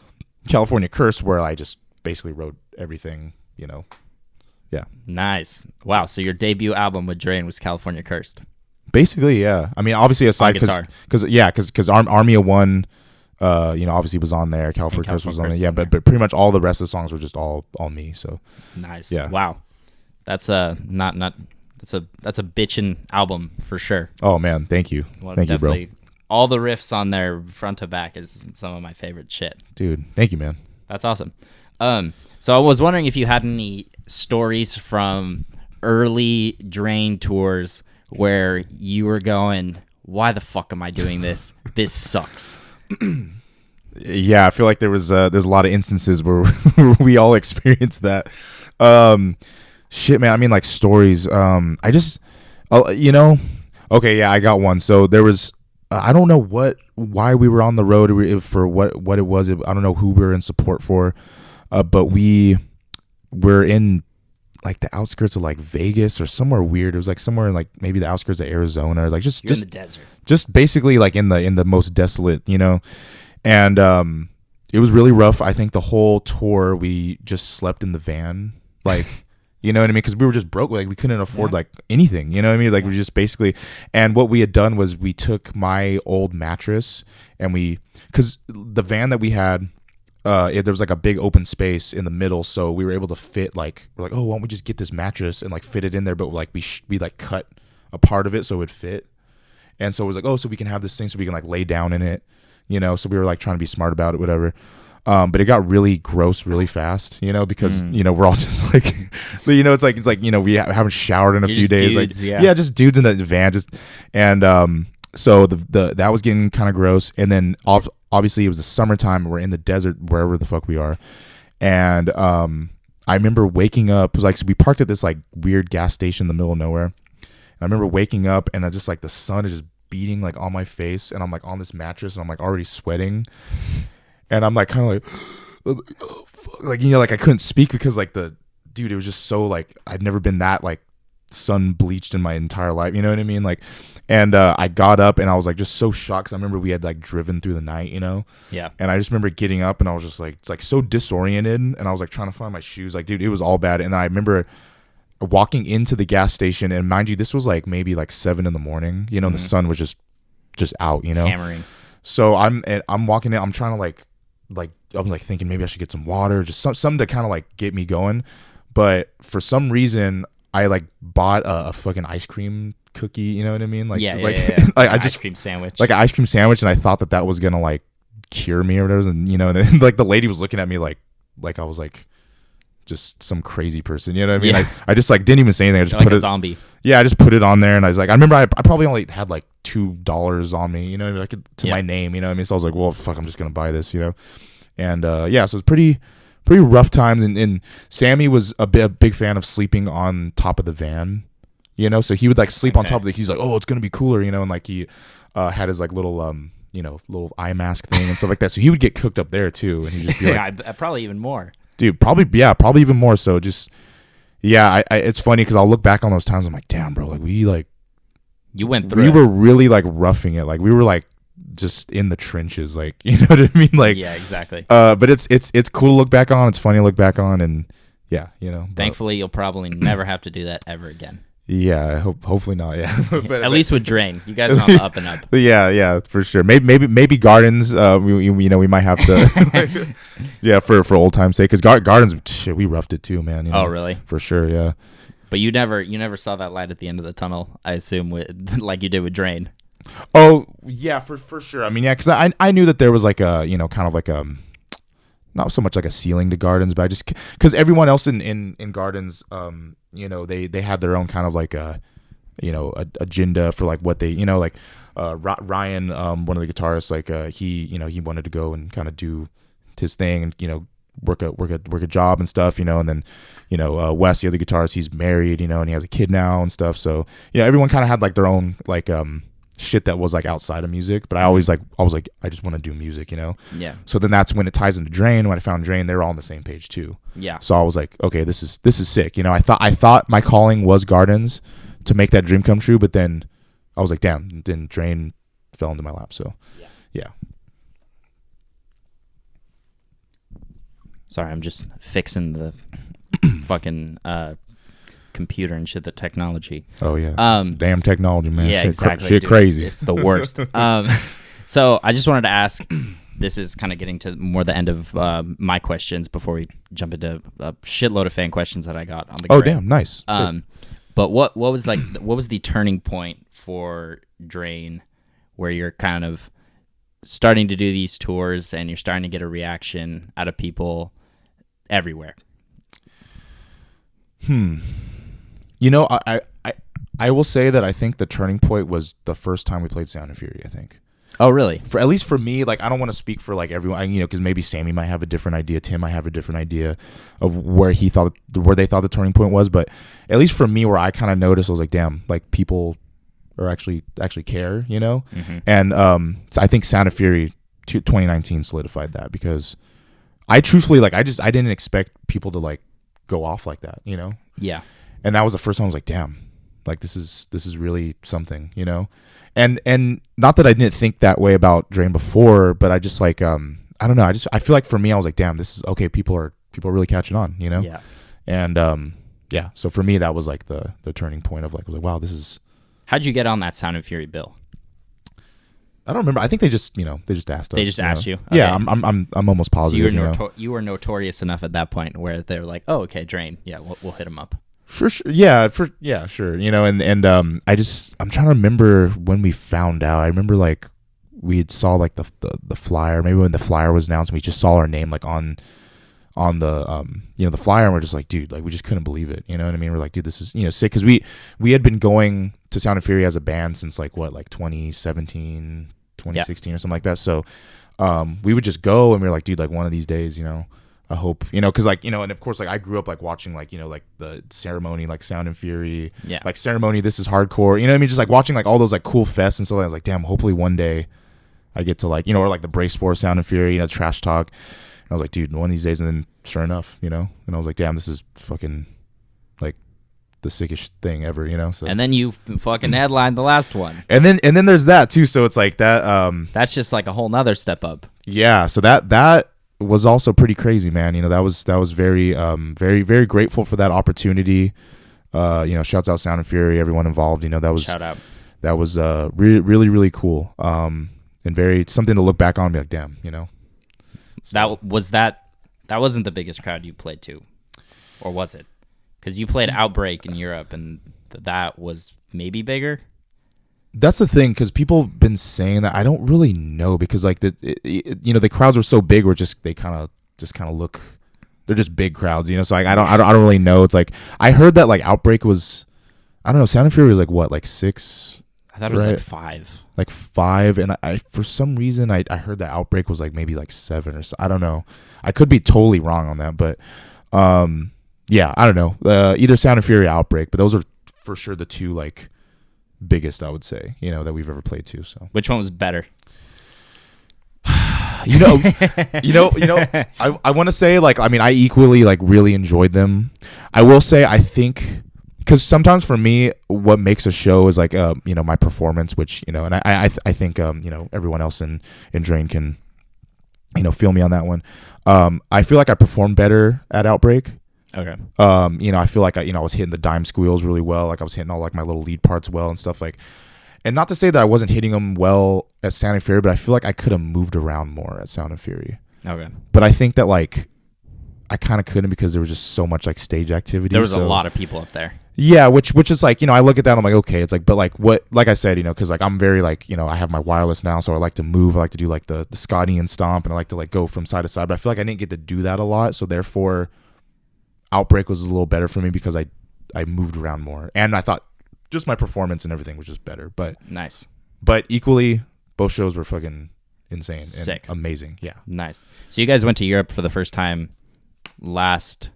[SPEAKER 2] California Curse where I just basically wrote everything. Yeah.
[SPEAKER 1] Nice. Wow. So your debut album with Drain was California Cursed.
[SPEAKER 2] Basically, yeah. I mean, obviously aside because Army of One, obviously was on there. California Curse was on there. Yeah, but pretty much all the rest of the songs were just all me. So
[SPEAKER 1] nice.
[SPEAKER 2] Yeah.
[SPEAKER 1] Wow. That's a bitchin' album for sure.
[SPEAKER 2] Oh man, thank you.
[SPEAKER 1] Well,
[SPEAKER 2] thank you, bro.
[SPEAKER 1] All the riffs on there, front to back, is some of my favorite shit.
[SPEAKER 2] Dude, thank you, man.
[SPEAKER 1] That's awesome. So I was wondering if you had any stories from early Drain tours where you were going, why the fuck am I doing this? This sucks.
[SPEAKER 2] Yeah, I feel like there's a lot of instances where we all experienced that. Shit, man. I mean, like stories. I just, okay, yeah, I got one. So there was, I don't know why we were on the road for what it was. I don't know who we were in support for, but we were in like the outskirts of like Vegas or somewhere weird. It was like somewhere in like maybe the outskirts of Arizona, or like just
[SPEAKER 1] in the desert.
[SPEAKER 2] Just basically like in the most desolate, and it was really rough. I think the whole tour we just slept in the van, like. You know what I mean? Because we were just broke. Like we couldn't afford like anything. You know what I mean? Like we just basically. And what we had done was we took my old mattress and because the van that we had, there was like a big open space in the middle, so we were able to fit we're like, oh, why don't we just get this mattress and like fit it in there? But like we like cut a part of it so it would fit, and so it was like, oh, so we can have this thing so we can like lay down in it, So we were like trying to be smart about it, whatever. But it got really gross really fast, because we're all just like, it's like we haven't showered in a few days,
[SPEAKER 1] dudes,
[SPEAKER 2] just dudes in the van, so that was getting kind of gross, and then obviously it was the summertime, we're in the desert wherever the fuck we are, and I remember waking up, so we parked at this like weird gas station in the middle of nowhere, and I remember waking up and I just like the sun is just beating like on my face, and I'm like on this mattress and I'm like already sweating. And I'm like kind of like, oh, fuck. Like, like I couldn't speak because like it was just so like, I'd never been that like sun bleached in my entire life. You know what I mean? Like, and I got up and I was like just so shocked. 'Cause I remember we had like driven through the night,
[SPEAKER 1] Yeah.
[SPEAKER 2] And I just remember getting up and I was just like so disoriented. And I was like trying to find my shoes. Like, dude, it was all bad. And I remember walking into the gas station, and mind you, this was like maybe like 7 a.m, and the sun was just out,
[SPEAKER 1] Hammering.
[SPEAKER 2] So I'm walking in, I'm trying to like I'm like thinking maybe I should get some water, just something to kind of like get me going. But for some reason I like bought a fucking ice cream cookie, you know what I mean? Like, like I just
[SPEAKER 1] ice cream sandwich,
[SPEAKER 2] like an ice cream sandwich, and I thought that was gonna like cure me or whatever. And and like the lady was looking at me like I was like just some crazy person, you know what I mean?
[SPEAKER 1] Yeah.
[SPEAKER 2] I just like didn't even say anything. I just
[SPEAKER 1] like
[SPEAKER 2] put
[SPEAKER 1] a
[SPEAKER 2] it
[SPEAKER 1] zombie.
[SPEAKER 2] Yeah, I just put it on there, and I was like, I remember I probably only had like $2 on me, like to my name, you know what I mean? So I was like, well, fuck, I'm just gonna buy this, And so it was pretty rough times, and Sammy was a big fan of sleeping on top of the van, so he would like sleep on top of he's like, oh, it's gonna be cooler, and like he had his like little little eye mask thing and stuff like that, so he would get cooked up there too, and he'd just be like,
[SPEAKER 1] probably even more,
[SPEAKER 2] dude, probably even more. So just I it's funny because I'll look back on those times, I'm like, damn, bro, like
[SPEAKER 1] you went through
[SPEAKER 2] we were really like roughing it, like we were like just in the trenches, like, you know what I mean? Like,
[SPEAKER 1] yeah, exactly.
[SPEAKER 2] But it's cool to look back on. It's funny to look back on, and
[SPEAKER 1] thankfully you'll probably never have to do that ever again.
[SPEAKER 2] Yeah, hopefully not. Yeah,
[SPEAKER 1] but at least with Drain, you guys are on the up and up.
[SPEAKER 2] Yeah, for sure. Maybe Gardens. We might have to. Yeah, for old time's sake, because Gardens, shit, we roughed it too, man.
[SPEAKER 1] Oh, really?
[SPEAKER 2] For sure, yeah.
[SPEAKER 1] But you never saw that light at the end of the tunnel, I assume, like you did with Drain.
[SPEAKER 2] Oh yeah, for sure. I mean, yeah, because I knew that there was like a kind of like a not so much like a ceiling to Gardens, but I just because everyone else in Gardens, they had their own kind of like a agenda for like what they like Ryan, one of the guitarists, like he wanted to go and kind of do his thing and work a job and stuff, and then Wes, the other guitarist, he's married, and he has a kid now and stuff, so everyone kind of had like their own like shit that was like outside of music, but I always like I was like I just want to do music, you know.
[SPEAKER 1] Yeah.
[SPEAKER 2] So then that's when it ties into Drain. When I found Drain, they were all on the same page too.
[SPEAKER 1] Yeah.
[SPEAKER 2] So I was like, okay, this is sick, you know. I thought my calling was Gardens to make that dream come true, but then I was like, damn, then Drain fell into my lap. So yeah.
[SPEAKER 1] Sorry, I'm just fixing the fucking computer and shit, the technology.
[SPEAKER 2] Oh yeah. Damn technology, man.
[SPEAKER 1] Yeah,
[SPEAKER 2] shit,
[SPEAKER 1] exactly.
[SPEAKER 2] Shit
[SPEAKER 1] dude.
[SPEAKER 2] crazy.
[SPEAKER 1] It's the worst. So I just wanted to ask, this is kind of getting to more the end of my questions before we jump into a shitload of fan questions that I got on the
[SPEAKER 2] Oh
[SPEAKER 1] grid.
[SPEAKER 2] damn, nice.
[SPEAKER 1] But what was the turning point for Drain where you're kind of starting to do these tours and you're starting to get a reaction out of people everywhere?
[SPEAKER 2] You know, I will say that I think the turning point was the first time we played Sound and Fury, I think.
[SPEAKER 1] Oh, really?
[SPEAKER 2] At least for me, like, I don't want to speak for like everyone, you know, because maybe Sammy might have a different idea, Tim might have a different idea of where they thought the turning point was, but at least for me, where I kind of noticed, I was like, damn, like people are actually care, you know. And so I think Sound of Fury 2019 solidified that, because I truthfully, like, I didn't expect people to like go off like that, you know.
[SPEAKER 1] Yeah.
[SPEAKER 2] And that was the first time I was like, damn, like this is really something, you know. And not that I didn't think that way about Drain before, but I just like I don't know, I feel like for me, I was like, damn, this is okay, people are really catching on, you know.
[SPEAKER 1] Yeah.
[SPEAKER 2] And yeah, so for me that was like the turning point of like, I was like, wow, this is.
[SPEAKER 1] How'd you get on that Sound and Fury bill?
[SPEAKER 2] I don't remember. I think they just asked us.
[SPEAKER 1] They just asked you? Okay.
[SPEAKER 2] Yeah, I'm almost positive.
[SPEAKER 1] So you were notorious enough at that point where they were like, oh, okay, Drain, yeah, we'll hit him up.
[SPEAKER 2] For sure, yeah, sure, you know, and I'm trying to remember when we found out. I remember like we had saw like the flyer, maybe when the flyer was announced, we just saw our name like on the you know, the flyer, and we're just like, dude, like we just couldn't believe it, you know what I mean? We're like, dude, this is, you know, sick, because we had been going to Sound and Fury as a band since like 2017, 2016 or something like that. So we would just go, and we were like, dude, like one of these days, you know, I hope, you know, because like, you know, and of course, like I grew up like watching like, you know, like the Ceremony, like Sound and Fury, like Ceremony, This Is Hardcore, you know what I mean? Just like watching like all those like cool fests and stuff. I was like, damn, hopefully one day I get to like, you know, or like the Brace Sport, Sound and Fury, you know, Trash Talk. And I was like, dude, one of these days. And then sure enough, you know, and I was like, damn, this is fucking like the sickest thing ever, you know. So
[SPEAKER 1] and then you fucking headlined the last one,
[SPEAKER 2] and then there's that too. So it's like that.
[SPEAKER 1] That's just like a whole nother step up.
[SPEAKER 2] Yeah. So that was also pretty crazy, man. You know, that was very very very grateful for that opportunity. You know, shouts out Sound and Fury, everyone involved. You know, that was
[SPEAKER 1] shout out.
[SPEAKER 2] That was really really cool. And very something to look back on and be like, damn, you know.
[SPEAKER 1] So. That wasn't the biggest crowd you played to, or was it? Because you played Outbreak in Europe, and that was maybe bigger.
[SPEAKER 2] That's the thing, because people have been saying that. I don't really know, because like you know, the crowds were so big, they kind of look, they're just big crowds, you know. So like I don't really know. It's like I heard that like Outbreak was, I don't know, Sound and Fury was like what, like 6.
[SPEAKER 1] I thought it was like 5.
[SPEAKER 2] Like 5, and I for some reason I heard that Outbreak was like maybe like 7 or so. I don't know. I could be totally wrong on that, but yeah, I don't know. Either Sound and Fury or Outbreak, but those are for sure the two like biggest, I would say, you know, that we've ever played to. So
[SPEAKER 1] which one was better?
[SPEAKER 2] you know, I want to say like, I mean, I equally like really enjoyed them. I will say, I think, because sometimes for me, what makes a show is like, you know, my performance, which, you know, and I think, you know, everyone else in Drain can, you know, feel me on that one. I feel like I performed better at Outbreak.
[SPEAKER 1] Okay.
[SPEAKER 2] You know, I feel like I was hitting the dime squeals really well. Like I was hitting all like my little lead parts well and stuff like, and not to say that I wasn't hitting them well at Sound and Fury, but I feel like I could have moved around more at Sound and Fury.
[SPEAKER 1] Okay.
[SPEAKER 2] But I think that like, I kind of couldn't, because there was just so much like stage activity.
[SPEAKER 1] There was a lot of people up there.
[SPEAKER 2] Yeah, which is like, you know, I look at that and I'm like, okay, it's like, but like what, like I said, you know, because like I'm very like, you know, I have my wireless now, so I like to move, I like to do like the Scotty and stomp, and I like to like go from side to side, but I feel like I didn't get to do that a lot, so therefore Outbreak was a little better for me because I moved around more, and I thought just my performance and everything was just better. But
[SPEAKER 1] nice.
[SPEAKER 2] But equally, both shows were fucking insane,
[SPEAKER 1] sick,
[SPEAKER 2] and amazing. Yeah,
[SPEAKER 1] nice. So you guys went to Europe for the first time last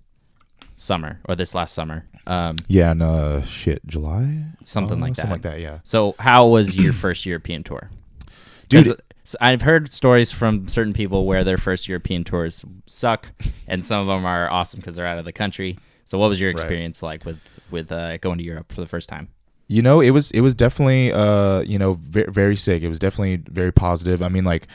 [SPEAKER 1] summer, or this last summer?
[SPEAKER 2] Yeah, and July,
[SPEAKER 1] Something like that.
[SPEAKER 2] Something like that. Yeah.
[SPEAKER 1] So how was your first European tour?
[SPEAKER 2] Dude,
[SPEAKER 1] I've heard stories from certain people where their first European tours suck, and some of them are awesome because they're out of the country. So what was your experience like with going to Europe for the first time?
[SPEAKER 2] You know, it was definitely very, very sick. It was definitely very positive. I mean, like,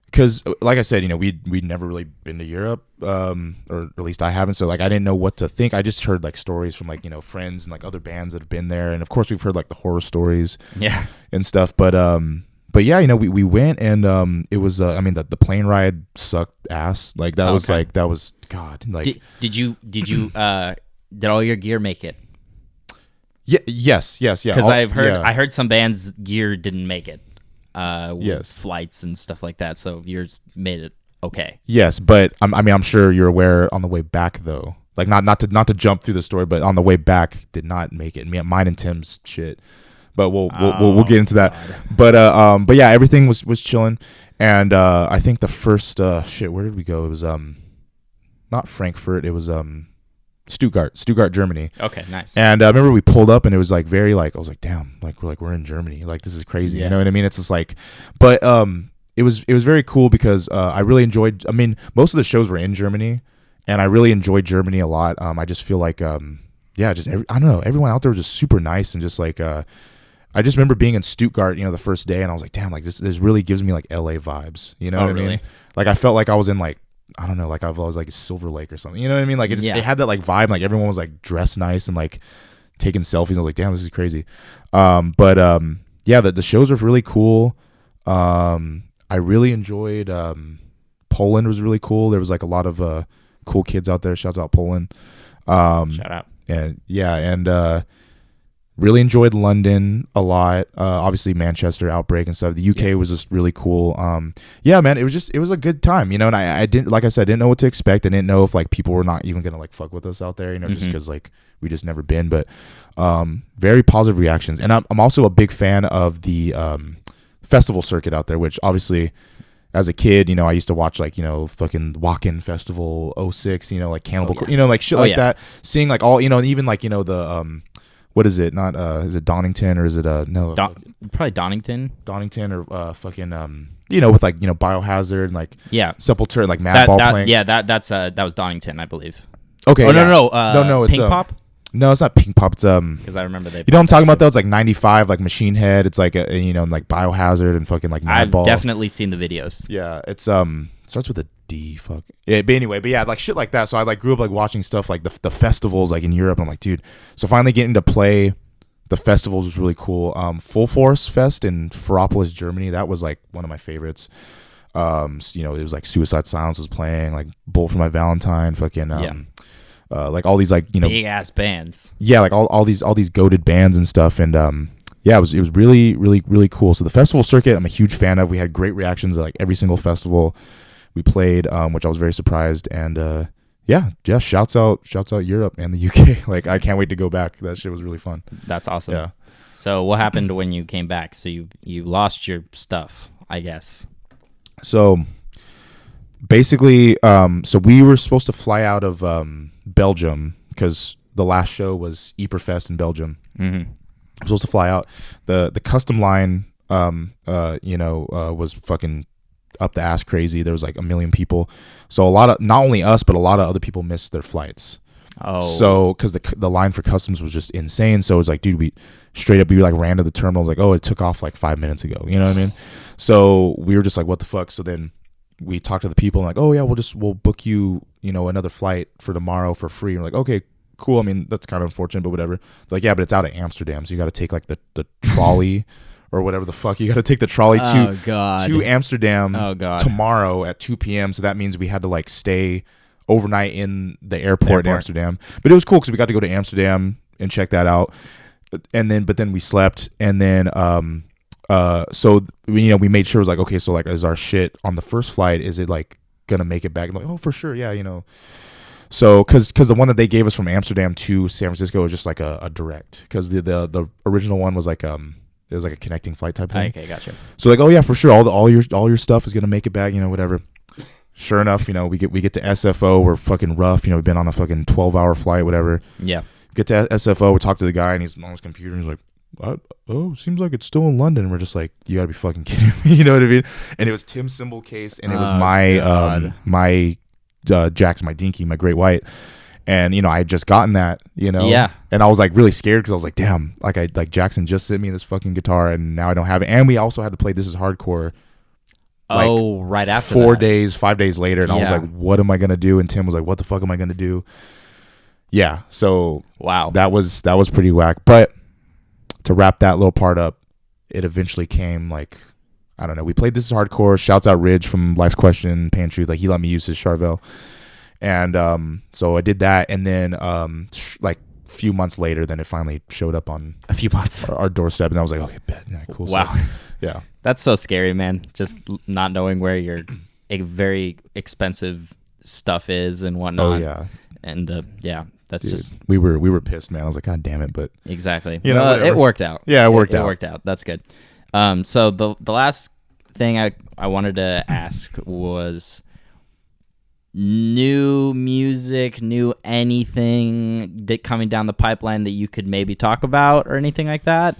[SPEAKER 2] because like I said, you know, we'd never really been to Europe, or at least I haven't. So like, I didn't know what to think. I just heard like stories from like, you know, friends and like other bands that have been there, and of course we've heard like the horror stories, and stuff. But yeah, you know, we went, and it was I mean, the plane ride sucked ass. Like that was God. Like did all your gear make it? Yeah. Yes. Yeah.
[SPEAKER 1] Because I heard some bands' gear didn't make it. With
[SPEAKER 2] Yes.
[SPEAKER 1] flights and stuff like that. So yours made it okay.
[SPEAKER 2] Yes, but I'm sure you're aware on the way back though. Like not to jump through the story, but on the way back did not make it. Mine and Tim's shit. But we'll get into that. God. But yeah, everything was chilling, and I think the first where did we go? It was not Frankfurt. It was Stuttgart, Germany.
[SPEAKER 1] Okay, nice.
[SPEAKER 2] And I remember we pulled up, and it was like very like I was like, damn, like we're in Germany. Like this is crazy. Yeah. You know what I mean? It's just like, but it was very cool because I really enjoyed. I mean, most of the shows were in Germany, and I really enjoyed Germany a lot. I just feel like I don't know, everyone out there was just super nice, and just like I just remember being in Stuttgart, you know, the first day, and I was like, damn, like this really gives me like LA vibes. You know what I mean? Like I felt like I was in like, I don't know, like I was like Silver Lake or something. You know what I mean? Like it had that like vibe. Like everyone was like dressed nice and like taking selfies. I was like, damn, this is crazy. Yeah, the shows were really cool. I really enjoyed Poland was really cool. There was like a lot of cool kids out there. Shouts out Poland.
[SPEAKER 1] Shout out.
[SPEAKER 2] And really enjoyed London a lot. Obviously Manchester Outbreak and stuff. The UK was just really cool. Yeah, man, it was a good time, you know. And I didn't, like I said, I didn't know what to expect. I didn't know if like people were not even gonna like fuck with us out there, you know, just because like we just never been. But very positive reactions. And I'm also a big fan of the festival circuit out there, which obviously, as a kid, you know, I used to watch like, you know, fucking Walk-In Festival 06, you know, like Cannibal, you know, like shit that. Seeing like all, you know, even like, you know, the what is it? Not is it Donington or is it no?
[SPEAKER 1] Probably Donington.
[SPEAKER 2] Donington or fucking you know, with like, you know, Biohazard and like Sepultura and like Madball playing.
[SPEAKER 1] Yeah, that was Donington, I believe.
[SPEAKER 2] Okay.
[SPEAKER 1] Oh no, it's
[SPEAKER 2] Pink
[SPEAKER 1] Pop.
[SPEAKER 2] No, it's not Pink Pop. It's
[SPEAKER 1] because I remember they.
[SPEAKER 2] You know what I'm talking about though? It's like 95, like Machine Head. It's like you know, like Biohazard and fucking like Madball.
[SPEAKER 1] I've definitely seen the videos.
[SPEAKER 2] Yeah, it's starts with a D. Fuck. Yeah, but anyway, but yeah, like shit like that. So I like grew up like watching stuff like the festivals like in Europe. I'm like, dude. So finally getting to play the festivals was really cool. Full Force Fest in Ferropolis, Germany. That was like one of my favorites. You know, it was like Suicide Silence was playing, like Bull for My Valentine, fucking like all these like, you know,
[SPEAKER 1] big ass bands.
[SPEAKER 2] Yeah, like all these goated bands and stuff. And yeah, it was really, really, really cool. So the festival circuit, I'm a huge fan of. We had great reactions at like every single festival we played, which I was very surprised. And yeah, shouts out Europe and the UK. Like I can't wait to go back. That shit was really fun.
[SPEAKER 1] That's awesome.
[SPEAKER 2] Yeah.
[SPEAKER 1] So what happened when you came back? So you lost your stuff, I guess.
[SPEAKER 2] So basically, so we were supposed to fly out of Belgium because the last show was Yperfest in Belgium.
[SPEAKER 1] Mm-hmm.
[SPEAKER 2] I'm supposed to fly out. The custom line, was fucking up the ass crazy. There was like 1 million people. So a lot of, not only us, but a lot of other people missed their flights.
[SPEAKER 1] Oh.
[SPEAKER 2] So because the line for customs was just insane. So it was like, dude, we like ran to the terminal. Like, oh, it took off like 5 minutes ago. You know what I mean? So we were just like, what the fuck? So then we talked to the people and like, oh yeah, we'll book you, you know, another flight for tomorrow for free. And we're like, okay, cool. I mean, that's kind of unfortunate, but whatever. They're like, yeah, but it's out of Amsterdam. So you got to take like the trolley or whatever the fuck. You got to take the trolley to Amsterdam tomorrow at 2 p.m. So that means we had to like stay overnight in the airport in Amsterdam. But it was cool because we got to go to Amsterdam and check that out. But then we slept. And then, so, you know, we made sure it was like, okay, so like, is our shit on the first flight, is it like going to make it back? I'm like, oh, for sure. Yeah, you know. So, because the one that they gave us from Amsterdam to San Francisco was just like a direct. Because the original one was like, it was like a connecting flight type thing.
[SPEAKER 1] Okay, gotcha.
[SPEAKER 2] So like, oh yeah, for sure, all your stuff is gonna make it back, you know, whatever. Sure enough, you know, we get to SFO, we're fucking rough, you know, we've been on a fucking 12-hour flight, whatever.
[SPEAKER 1] Yeah.
[SPEAKER 2] get to SFO, we talk to the guy, and he's on his computer, and he's like, oh, seems like it's still in London. And we're just like, you gotta be fucking kidding me. You know what I mean? And it was Tim's cymbal case, and it was my Jack's, my Dinky, my Great White. And, you know, I had just gotten that, you know?
[SPEAKER 1] Yeah.
[SPEAKER 2] And I was like really scared because I was like, damn, like Jackson just sent me this fucking guitar and now I don't have it. And we also had to play This Is Hardcore. Like,
[SPEAKER 1] right after
[SPEAKER 2] 5 days later. And I was like, what am I going to do? And Tim was like, what the fuck am I going to do? Yeah. So
[SPEAKER 1] wow,
[SPEAKER 2] that was pretty whack. But to wrap that little part up, it eventually came like, I don't know. We played This Is Hardcore. Shouts out Ridge from Life's Question, Pantry. Like he let me use his Charvel. And so I did that, and then like a few months later, then it finally showed up on
[SPEAKER 1] a few months
[SPEAKER 2] our doorstep, and I was like, okay, bet, yeah, cool.
[SPEAKER 1] Wow,
[SPEAKER 2] so, yeah,
[SPEAKER 1] that's so scary, man. Just not knowing where your very expensive stuff is and whatnot.
[SPEAKER 2] Oh yeah,
[SPEAKER 1] and yeah, that's
[SPEAKER 2] dude,
[SPEAKER 1] just
[SPEAKER 2] we were pissed, man. I was like, God damn it, but
[SPEAKER 1] exactly.
[SPEAKER 2] You know,
[SPEAKER 1] it worked out.
[SPEAKER 2] Yeah, it worked out.
[SPEAKER 1] It worked out. That's good. So the last thing I wanted to ask was new music, new anything that coming down the pipeline that you could maybe talk about or anything like that?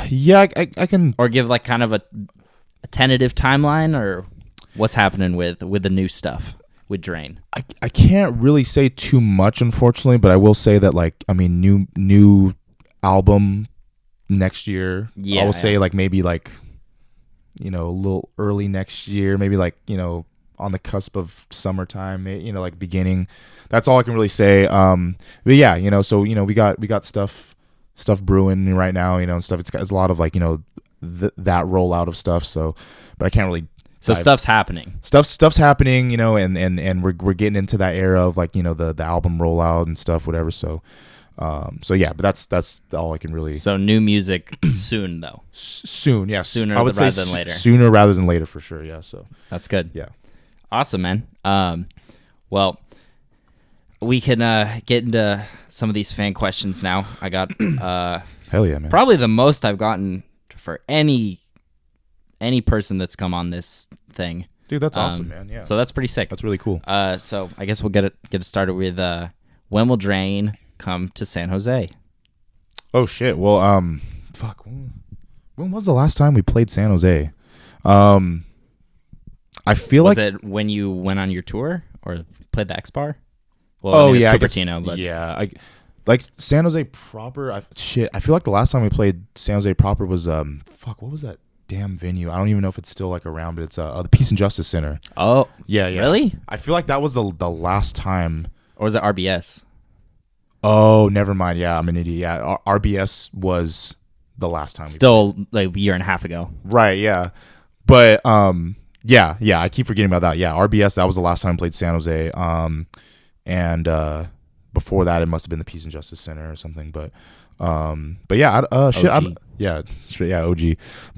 [SPEAKER 2] Yeah, I can,
[SPEAKER 1] or give like kind of a tentative timeline, or what's happening with the new stuff with Drain.
[SPEAKER 2] I can't really say too much, unfortunately, but I will say that, like, I mean, new album next year.
[SPEAKER 1] Yeah,
[SPEAKER 2] I will say like maybe like, you know, a little early next year, maybe like, you know, on the cusp of summertime, you know, like beginning. That's all I can really say. But yeah, you know, so, you know, we got stuff brewing right now, you know, and stuff. It's a lot of like, you know, that rollout of stuff. So, but I can't really.
[SPEAKER 1] So stuff's happening.
[SPEAKER 2] Stuff's happening, you know, and we're getting into that era of like, you know, the album rollout and stuff, whatever. So, so yeah, but that's all I can really.
[SPEAKER 1] So new music soon though.
[SPEAKER 2] Soon, yeah.
[SPEAKER 1] Sooner
[SPEAKER 2] I would
[SPEAKER 1] rather
[SPEAKER 2] say
[SPEAKER 1] than later.
[SPEAKER 2] Sooner rather than later for sure. Yeah. So
[SPEAKER 1] that's good.
[SPEAKER 2] Yeah.
[SPEAKER 1] Awesome, man. Well, we can get into some of these fan questions now. I got
[SPEAKER 2] hell yeah, man.
[SPEAKER 1] Probably the most I've gotten for any person that's come on this thing.
[SPEAKER 2] Dude, that's awesome, man. Yeah.
[SPEAKER 1] So that's pretty sick.
[SPEAKER 2] That's really cool.
[SPEAKER 1] So I guess we'll get it started with when will Drain come to San Jose?
[SPEAKER 2] Oh shit. Well, fuck. When was the last time we played San Jose? I feel
[SPEAKER 1] was
[SPEAKER 2] like
[SPEAKER 1] it when you went on your tour or played the X Bar? Well,
[SPEAKER 2] oh yeah,
[SPEAKER 1] Cupertino, but
[SPEAKER 2] yeah, like San Jose proper. I feel like the last time we played San Jose proper was what was that damn venue? I don't even know if it's still like around, but it's the Peace and Justice Center.
[SPEAKER 1] Oh
[SPEAKER 2] yeah,
[SPEAKER 1] really?
[SPEAKER 2] I feel like that was the last time.
[SPEAKER 1] Or was it RBS?
[SPEAKER 2] Oh, never mind. Yeah, I'm an idiot. Yeah, RBS was the last time.
[SPEAKER 1] Still like a year and a half ago.
[SPEAKER 2] Right. Yeah, but yeah, I keep forgetting about that. Yeah, RBS, that was the last time I played San Jose. And before that, it must have been the Peace and Justice Center or something. But yeah, OG.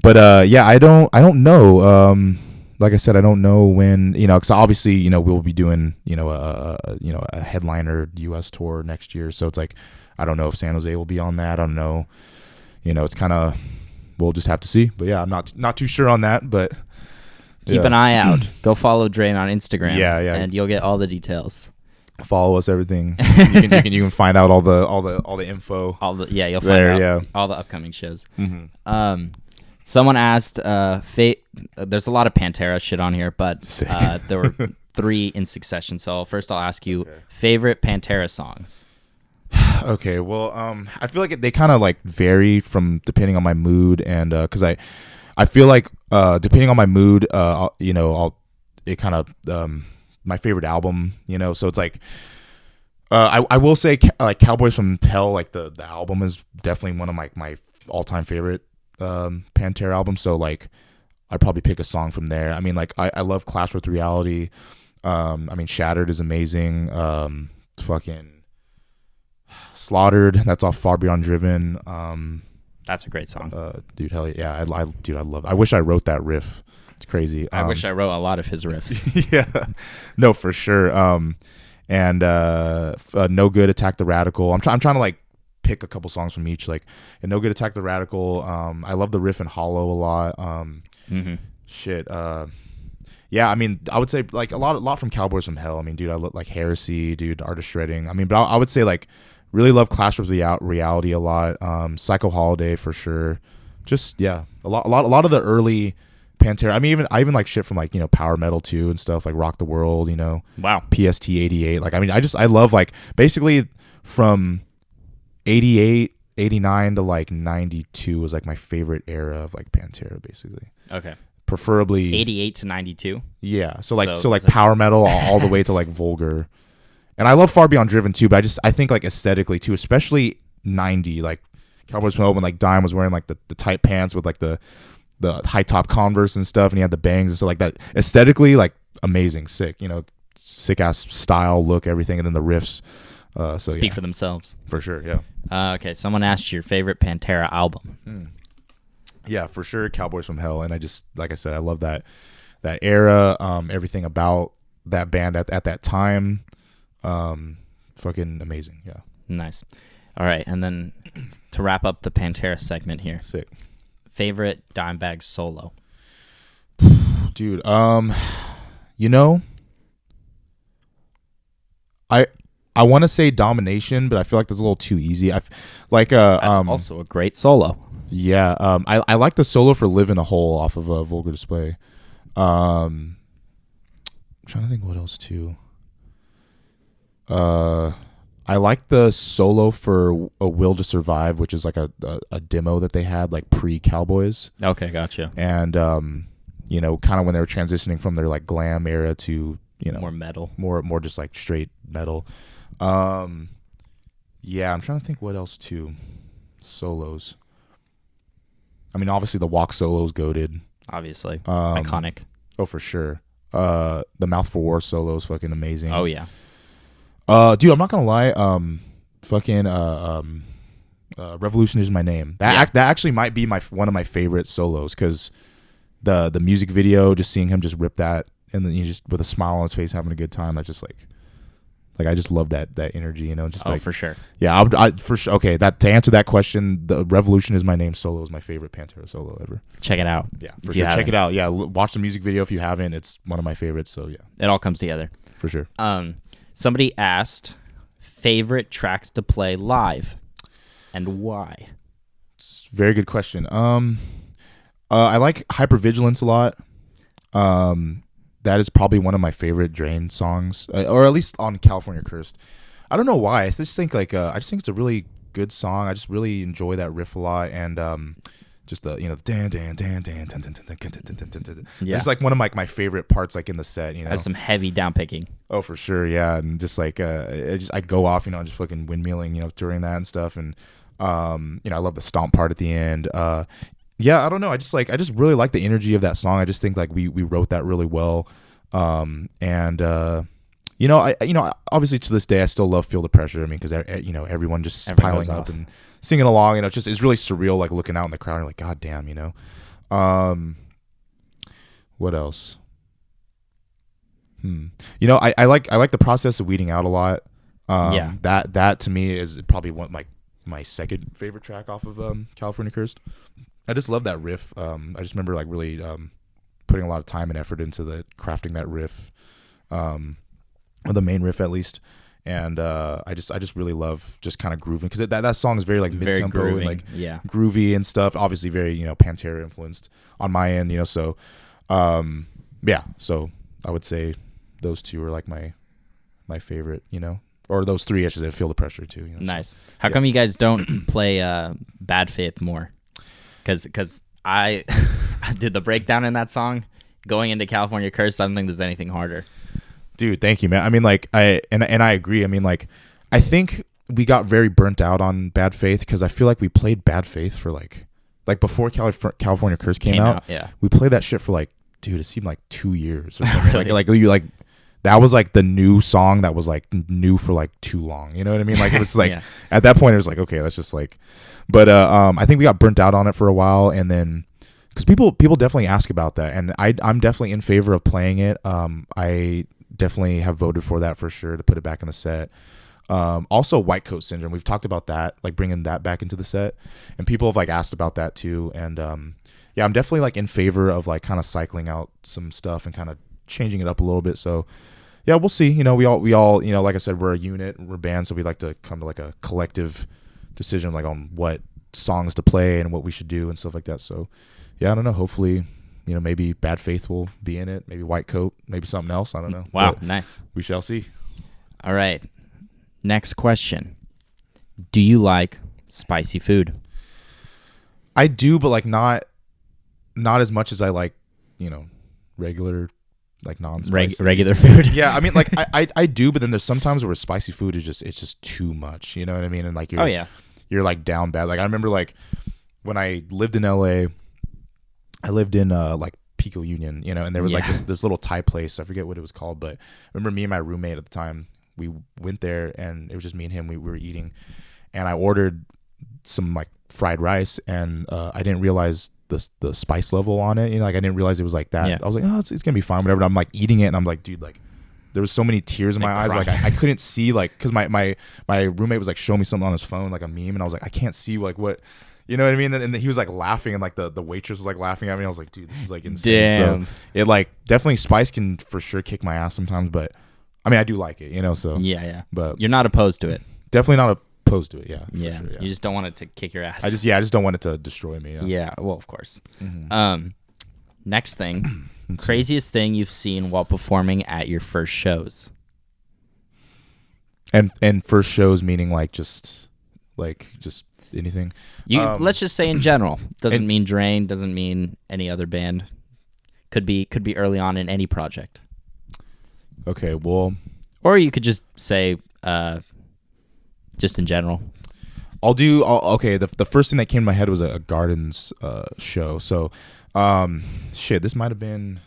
[SPEAKER 2] But yeah, I don't know. Like I said, I don't know when, you know, because obviously, you know, we'll be doing, you know, a headliner U.S. tour next year. So it's like, I don't know if San Jose will be on that. I don't know. You know, it's kind of, we'll just have to see. But yeah, I'm not too sure on that, but.
[SPEAKER 1] Keep an eye out. Go follow Drain on Instagram.
[SPEAKER 2] Yeah.
[SPEAKER 1] And you'll get all the details.
[SPEAKER 2] Follow us, everything. You can find out all the info.
[SPEAKER 1] You'll find out all the upcoming shows.
[SPEAKER 2] Mm-hmm.
[SPEAKER 1] Someone asked, there's a lot of Pantera shit on here, but there were 3 in succession. So first I'll ask you, favorite Pantera songs.
[SPEAKER 2] Okay, well, I feel like they kind of like vary from depending on my mood, and because I feel like depending on my mood, you know, it kind of my favorite album, you know, so it's like I will say like Cowboys from Hell, like the album is definitely one of my all-time favorite Pantera albums. So like I'd probably pick a song from there. I mean, like I love Clash with Reality. I mean, Shattered is amazing. Fucking Slaughtered, that's off Far Beyond Driven.
[SPEAKER 1] That's a great song.
[SPEAKER 2] Dude, hell yeah. I love it. I wish I wrote that riff. It's crazy.
[SPEAKER 1] I wish I wrote a lot of his riffs.
[SPEAKER 2] Yeah. No, for sure. And No Good, Attack the Radical. I'm trying to like pick a couple songs from each. Like No Good, Attack the Radical. I love the riff in Hollow a lot. Shit. Yeah, I mean, I would say like a lot from Cowboys from Hell. I mean, dude, I look like Heresy, dude, Art of Shredding. I mean, but I would say like Really love Clash of Reality a lot. Psycho Holiday for sure. Just a lot of the early Pantera. I mean, I even like shit from like power metal too and stuff like Rock the World.
[SPEAKER 1] Wow.
[SPEAKER 2] PST 88. Like I mean, I love like basically from 88, 89 to like 92 was like my favorite era of like Pantera basically.
[SPEAKER 1] Okay.
[SPEAKER 2] Preferably
[SPEAKER 1] 88 to 92.
[SPEAKER 2] Yeah. So like power metal all the way to like Vulgar. And I love Far Beyond Driven too, but I think like aesthetically too, especially 90, like Cowboys from Hell when like Dime was wearing like the tight pants with like the high top Converse and stuff, and he had the bangs and stuff like that. Aesthetically, like amazing, sick, sick ass style, look, everything, and then the riffs.
[SPEAKER 1] Speak for themselves.
[SPEAKER 2] For sure, yeah.
[SPEAKER 1] Okay, someone asked your favorite Pantera album.
[SPEAKER 2] Yeah, for sure, Cowboys from Hell, and I just like I said, I love that era, everything about that band at that time. Fucking amazing. Yeah.
[SPEAKER 1] Nice. All right. And then to wrap up the Pantera segment here.
[SPEAKER 2] Sick.
[SPEAKER 1] Favorite Dimebag solo?
[SPEAKER 2] Dude, I want to say Domination, but I feel like that's a little too easy. That's
[SPEAKER 1] also a great solo.
[SPEAKER 2] Yeah. I like the solo for Live in a Hole off of Vulgar Display. I'm trying to think what else too. I like the solo for A Will to Survive, which is like a demo that they had like pre-Cowboys.
[SPEAKER 1] Okay, gotcha.
[SPEAKER 2] And kind of when they were transitioning from their like glam era to
[SPEAKER 1] more metal,
[SPEAKER 2] more just like straight metal. Yeah, I'm trying to think what else too. Solos. I mean, obviously the Walk solo is goated.
[SPEAKER 1] Obviously, iconic.
[SPEAKER 2] Oh, for sure. The Mouth for War solo is fucking amazing.
[SPEAKER 1] Oh yeah.
[SPEAKER 2] Dude, I'm not gonna lie. Revolution is my name. That actually might be one of my favorite solos because the music video, just seeing him just rip that, and then just with a smile on his face, having a good time. That's just like I just love that energy. Just
[SPEAKER 1] for sure.
[SPEAKER 2] Yeah, I for sure. Okay, to answer that question, the Revolution is my name solo is my favorite Pantera solo ever.
[SPEAKER 1] Check it out.
[SPEAKER 2] Yeah, for sure. Check it out. Yeah, watch the music video if you haven't. It's one of my favorites. So yeah,
[SPEAKER 1] it all comes together
[SPEAKER 2] for sure.
[SPEAKER 1] Somebody asked favorite tracks to play live and why.
[SPEAKER 2] It's a very good question. I like Hypervigilance a lot. That is probably one of my favorite Drain songs, or at least on California Cursed. I don't know why. I just think it's a really good song. I just really enjoy that riff a lot, and just the dan dan dan dan dan dan dan dan. Yeah, it's like one of my favorite parts, like in the set.
[SPEAKER 1] Has some heavy down picking.
[SPEAKER 2] Oh, for sure, yeah, and just like I go off, just fucking windmilling, during that and stuff, and I love the stomp part at the end. Yeah, I don't know. I just really like the energy of that song. I just think like we wrote that really well. And I obviously to this day I still love Feel the Pressure. I mean, because everyone just piling up and singing along. It's really surreal. Like looking out in the crowd, and you're like, God damn, What else? I like the Process of Weeding Out a lot.
[SPEAKER 1] Yeah.
[SPEAKER 2] That to me is probably one my second favorite track off of California Cursed. I just love that riff. I just remember like really putting a lot of time and effort into the crafting that riff, or the main riff at least. And I just really love just kind of grooving because that song is very like mid tempo and like groovy and stuff. Obviously very Pantera influenced on my end. So yeah. So I would say those two are like my favorite. Or those three, I should say. Feel the Pressure too.
[SPEAKER 1] Nice. How come you guys don't play Bad Faith more? Because I did the breakdown in that song going into California Curse. I don't think there's anything harder.
[SPEAKER 2] Dude, thank you, man. I mean, like I agree. I mean, like I think we got very burnt out on Bad Faith because I feel like we played Bad Faith for like before California Curse came out.
[SPEAKER 1] Yeah,
[SPEAKER 2] we played that shit for like, dude, it seemed like 2 years or something. like that was like the new song that was like new for like too long. You know what I mean? Like it was like at that point it was like, okay, let's just like, but I think we got burnt out on it for a while, and then because people definitely ask about that, and I'm definitely in favor of playing it. I definitely have voted for that for sure to put it back in the set. Also White Coat Syndrome, we've talked about that, like bringing that back into the set, and people have like asked about that too. And yeah, I'm definitely like in favor of like kind of cycling out some stuff and kind of changing it up a little bit. So yeah, we'll see. You know, we all, you know, like I said, we're a unit, we're a band, so we like to come to like a collective decision, like on what songs to play and what we should do and stuff like that. So, yeah, I don't know. Hopefully, you know, maybe Bad Faith will be in it. Maybe White Coat. Maybe something else. I don't know.
[SPEAKER 1] Wow,
[SPEAKER 2] But
[SPEAKER 1] nice.
[SPEAKER 2] we shall see.
[SPEAKER 1] All right. Next question. Do you like spicy food?
[SPEAKER 2] I do, but like not as much as I like, you know, regular, like non-spicy.
[SPEAKER 1] Regular food?
[SPEAKER 2] Yeah, I mean, like I do, but then there's sometimes where spicy food is just too much. You know what I mean? And like you're like down bad. Like I remember like when I lived in LA, I lived in like Pico Union, you know, and there was like this little Thai place. I forget what it was called, but I remember me and my roommate at the time, we went there and it was just me and him. We were eating, and I ordered some like fried rice, and I didn't realize the spice level on it. You know, like I didn't realize it was like that.
[SPEAKER 1] Yeah.
[SPEAKER 2] I was like, oh, it's gonna be fine, whatever. And I'm like eating it, and I'm like, dude, like there was so many tears in my eyes, like I couldn't see, like, because my roommate was like showing me something on his phone, like a meme, and I was like, I can't see like what. You know what I mean? And he was like laughing, and like the waitress was like laughing at me. I was like, dude, this is like insane.
[SPEAKER 1] Damn.
[SPEAKER 2] So it like definitely spice can for sure kick my ass sometimes, but I mean I do like it, you know. So
[SPEAKER 1] Yeah.
[SPEAKER 2] but
[SPEAKER 1] You're not opposed to it.
[SPEAKER 2] definitely not opposed to it. Yeah, for
[SPEAKER 1] Yeah.
[SPEAKER 2] sure, yeah.
[SPEAKER 1] You just don't want it to kick your ass.
[SPEAKER 2] I just don't want it to destroy me. Yeah.
[SPEAKER 1] Yeah. Well, of course.
[SPEAKER 2] Mm-hmm.
[SPEAKER 1] Next thing, craziest thing you've seen while performing at your first shows.
[SPEAKER 2] And first shows meaning like just anything.
[SPEAKER 1] Let's just say in general. Doesn't mean Drain. Doesn't mean any other band. Could be early on in any project.
[SPEAKER 2] Okay, well,
[SPEAKER 1] Or you could just say, just in general.
[SPEAKER 2] okay. The first thing that came to my head was a Gardens show. So, this might have been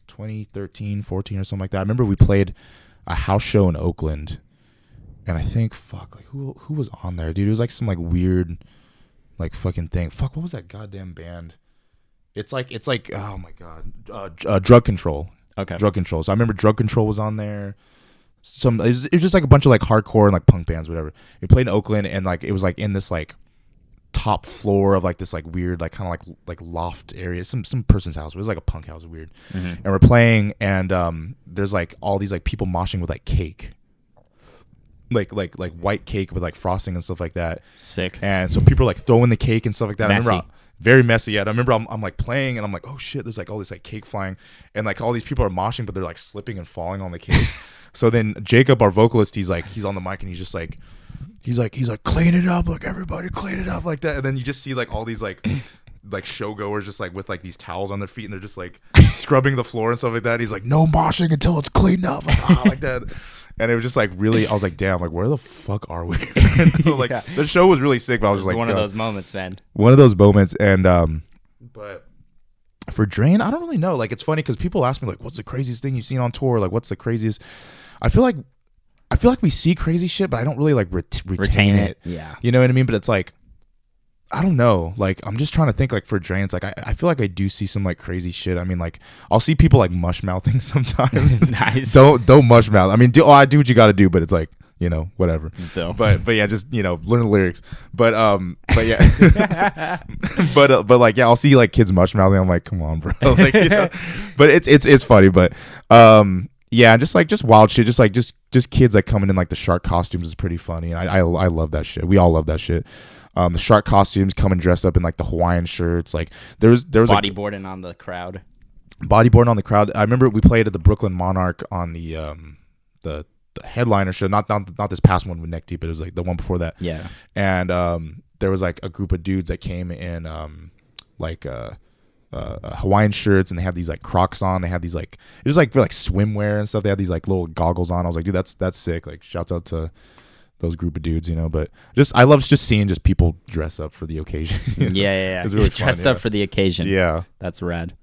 [SPEAKER 2] 2013, 14 or something like that. I remember we played a house show in Oakland, and I think who was on there, dude? It was like some like weird, like fucking thing. What was that goddamn band? It's like oh my god, Drug Control.
[SPEAKER 1] Okay.
[SPEAKER 2] Drug Control. So I remember Drug Control was on there. It was just like a bunch of like hardcore and like punk bands, whatever. We played in Oakland, and like it was like in this like top floor of like this like weird like kind of like loft area, some person's house. It was like a punk house, weird.
[SPEAKER 1] Mm-hmm.
[SPEAKER 2] And we're playing, and there's like all these like people moshing with like cake, like white cake with like frosting and stuff like that.
[SPEAKER 1] Sick.
[SPEAKER 2] And so people are like throwing the cake and stuff like that.
[SPEAKER 1] Messy.
[SPEAKER 2] I remember very messy. Yeah, I remember I'm like playing, and I'm like, oh shit, there's like all this like cake flying, and like all these people are moshing, but they're like slipping and falling on the cake. So then Jacob, our vocalist, he's on the mic, and he's like clean it up, like everybody clean it up, like that. And then you just see like all these like show goers just like with like these towels on their feet, and they're just like scrubbing the floor and stuff like that. He's like, no moshing until it's cleaned up, like that. And it was just like really, I was like, damn, like where the fuck are we? Like the show was really sick, but I was just like,
[SPEAKER 1] one of those moments, man.
[SPEAKER 2] One of those moments. And but for Drain, I don't really know. Like it's funny because people ask me like, what's the craziest thing you've seen on tour? Like what's the craziest? I feel like we see crazy shit, but I don't really like retain it.
[SPEAKER 1] Yeah,
[SPEAKER 2] you know what I mean. But it's like, I don't know. Like I'm just trying to think. Like for Drain, it's like I feel like I do see some like crazy shit. I mean, like I'll see people like mush mouthing sometimes.
[SPEAKER 1] Nice.
[SPEAKER 2] Don't mush mouth. I mean, I do what you got to do, but it's like, you know, whatever.
[SPEAKER 1] Still.
[SPEAKER 2] But yeah, just, you know, learn the lyrics. But yeah, but like yeah, I'll see like kids mush mouthing. I'm like, come on, bro. Like, you know? But it's funny. But yeah, just wild shit. Just kids like coming in like the shark costumes is pretty funny. And I love that shit. We all love that shit. The shark costumes, coming dressed up in like the Hawaiian shirts. Like there was
[SPEAKER 1] bodyboarding on the crowd.
[SPEAKER 2] Bodyboarding on the crowd. I remember we played at the Brooklyn Monarch on the headliner show. Not this past one with Neck Deep, but it was like the one before that.
[SPEAKER 1] Yeah.
[SPEAKER 2] And there was like a group of dudes that came in Hawaiian shirts, and they had these like Crocs on. They had these like, it was like for like swimwear and stuff. They had these like little goggles on. I was like, dude, that's sick. Like shouts out to those group of dudes, you know. But I love just seeing just people dress up for the occasion. You know?
[SPEAKER 1] Yeah.
[SPEAKER 2] It's really
[SPEAKER 1] dressed
[SPEAKER 2] fun,
[SPEAKER 1] up for the occasion.
[SPEAKER 2] Yeah.
[SPEAKER 1] That's rad.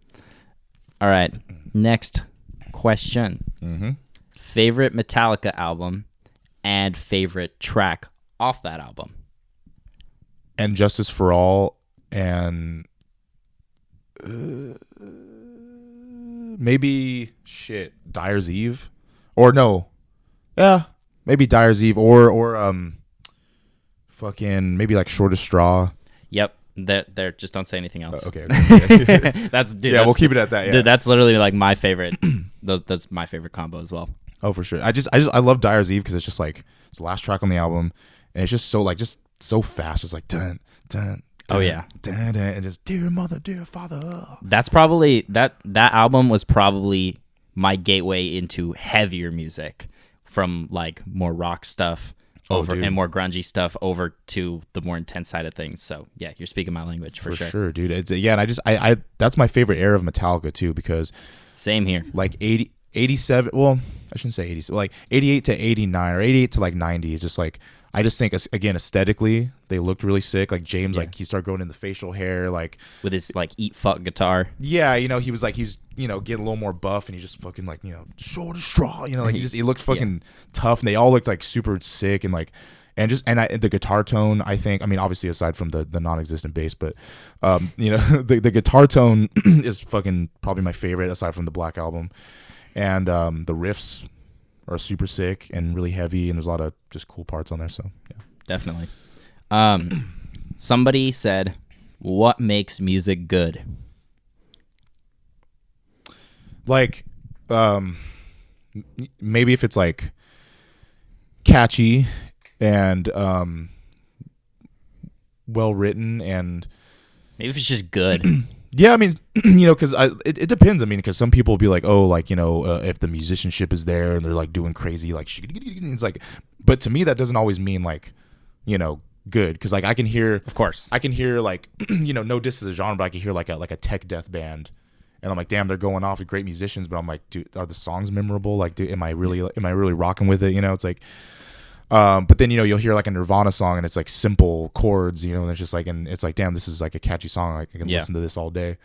[SPEAKER 1] All right. Next question.
[SPEAKER 2] Mm-hmm.
[SPEAKER 1] Favorite Metallica album and favorite track off that album.
[SPEAKER 2] And Justice for All, and maybe Dyer's Eve, or no, yeah, maybe Dyer's Eve, or fucking maybe like Shortest Straw.
[SPEAKER 1] Yep. There, just don't say anything else.
[SPEAKER 2] Okay.
[SPEAKER 1] That's dude.
[SPEAKER 2] Yeah,
[SPEAKER 1] that's,
[SPEAKER 2] we'll keep it at that. Yeah.
[SPEAKER 1] Dude, that's literally like my favorite. That's my favorite combo as well.
[SPEAKER 2] Oh, for sure. I love Dyer's Eve because it's just like it's the last track on the album, and it's just so like just so fast. It's like dun dun.
[SPEAKER 1] Oh yeah,
[SPEAKER 2] dun, dun, and just dear mother, dear father.
[SPEAKER 1] That's probably that album was probably my gateway into heavier music, from like more rock stuff over and more grungy stuff over to the more intense side of things. So yeah, you're speaking my language for sure,
[SPEAKER 2] dude. It's and I that's my favorite era of Metallica too, because
[SPEAKER 1] same here.
[SPEAKER 2] Like 87, well, I shouldn't say 80, like 88 to 89 or 88 to like 90 is just like, I just think again aesthetically they looked really sick. Like James, like he started growing in the facial hair, like
[SPEAKER 1] with his like eat fuck guitar.
[SPEAKER 2] Yeah, he was getting a little more buff, and he just fucking like short straw, like he looked fucking tough, and they all looked like super sick, and like the guitar tone, I think, I mean obviously aside from the non-existent bass, but the guitar tone is fucking probably my favorite aside from the Black Album, and the riffs are super sick and really heavy, and there's a lot of just cool parts on there. So yeah,
[SPEAKER 1] definitely. Somebody said, "What makes music good?"
[SPEAKER 2] Like, maybe if it's like catchy and well written, and
[SPEAKER 1] maybe if it's just good.
[SPEAKER 2] Yeah, I mean, because it depends. I mean, because some people will be like, oh, like, if the musicianship is there and they're like doing crazy, like, it's like, but to me, that doesn't always mean like, good. Because like I can hear like, no diss to the genre, but I can hear like a tech death band, and I'm like, damn, they're going off with great musicians, but I'm like, dude, are the songs memorable? Like, dude, am I really rocking with it? It's like, but then you'll hear like a Nirvana song and it's like simple chords, and it's just like, and it's like, damn, this is like a catchy song. Like I can listen to this all day.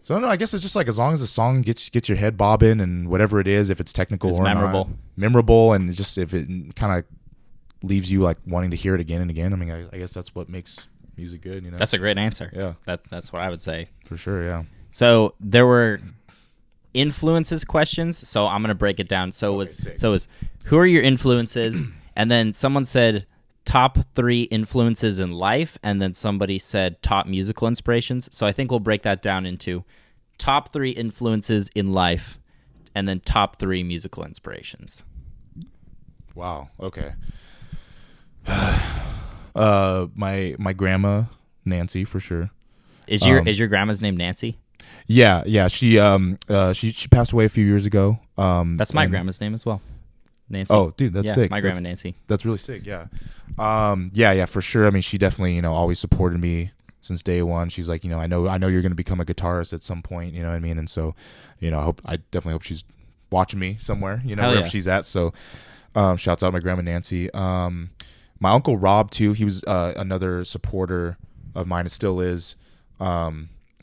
[SPEAKER 2] So I don't know. I guess it's just like as long as the song gets your head bobbing and whatever it is, if it's technical or memorable, and just if it kind of leaves you like wanting to hear it again and again. I mean, I guess that's what makes music good.
[SPEAKER 1] That's a great answer.
[SPEAKER 2] Yeah,
[SPEAKER 1] that's what I would say
[SPEAKER 2] for sure. Yeah.
[SPEAKER 1] So there were influences questions, so I'm gonna break it down. So it was who are your influences, and then someone said top 3 influences in life, and then somebody said top musical inspirations. So I think we'll break that down into top 3 influences in life, and then top 3 musical inspirations.
[SPEAKER 2] Wow. Okay. My grandma Nancy for sure.
[SPEAKER 1] Is your grandma's name Nancy?
[SPEAKER 2] Yeah. She passed away a few years ago.
[SPEAKER 1] That's my grandma's name as well. Nancy.
[SPEAKER 2] Oh, dude, that's sick.
[SPEAKER 1] My grandma Nancy.
[SPEAKER 2] That's really sick. Yeah. Yeah, for sure. I mean, she definitely, always supported me since day one. She's like, I know you're going to become a guitarist at some point, you know what I mean? And so, I definitely hope she's watching me somewhere, wherever she's at. So, shouts out my grandma Nancy. My uncle Rob too. He was another supporter of mine. It still is.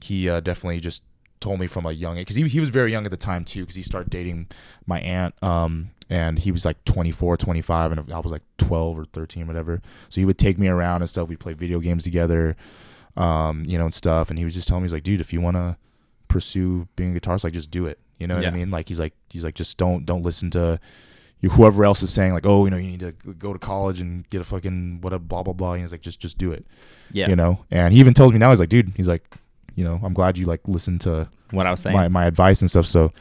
[SPEAKER 2] He definitely just told me from a young age, because he was very young at the time too, because he started dating my aunt, and he was like 24, 25, and I was like 12 or 13, whatever. So he would take me around and stuff. We'd play video games together, and stuff. And he was just telling me, he's like, dude, if you want to pursue being a guitarist, like just do it. You know what I mean? Like he's like just don't listen to whoever else is saying like, oh, you need to go to college and get a fucking whatever, blah blah blah. And he's like, just do it. Yeah. And he even tells me now, he's like, dude, he's like, I'm glad you like listened to
[SPEAKER 1] what I was saying,
[SPEAKER 2] my advice and stuff. So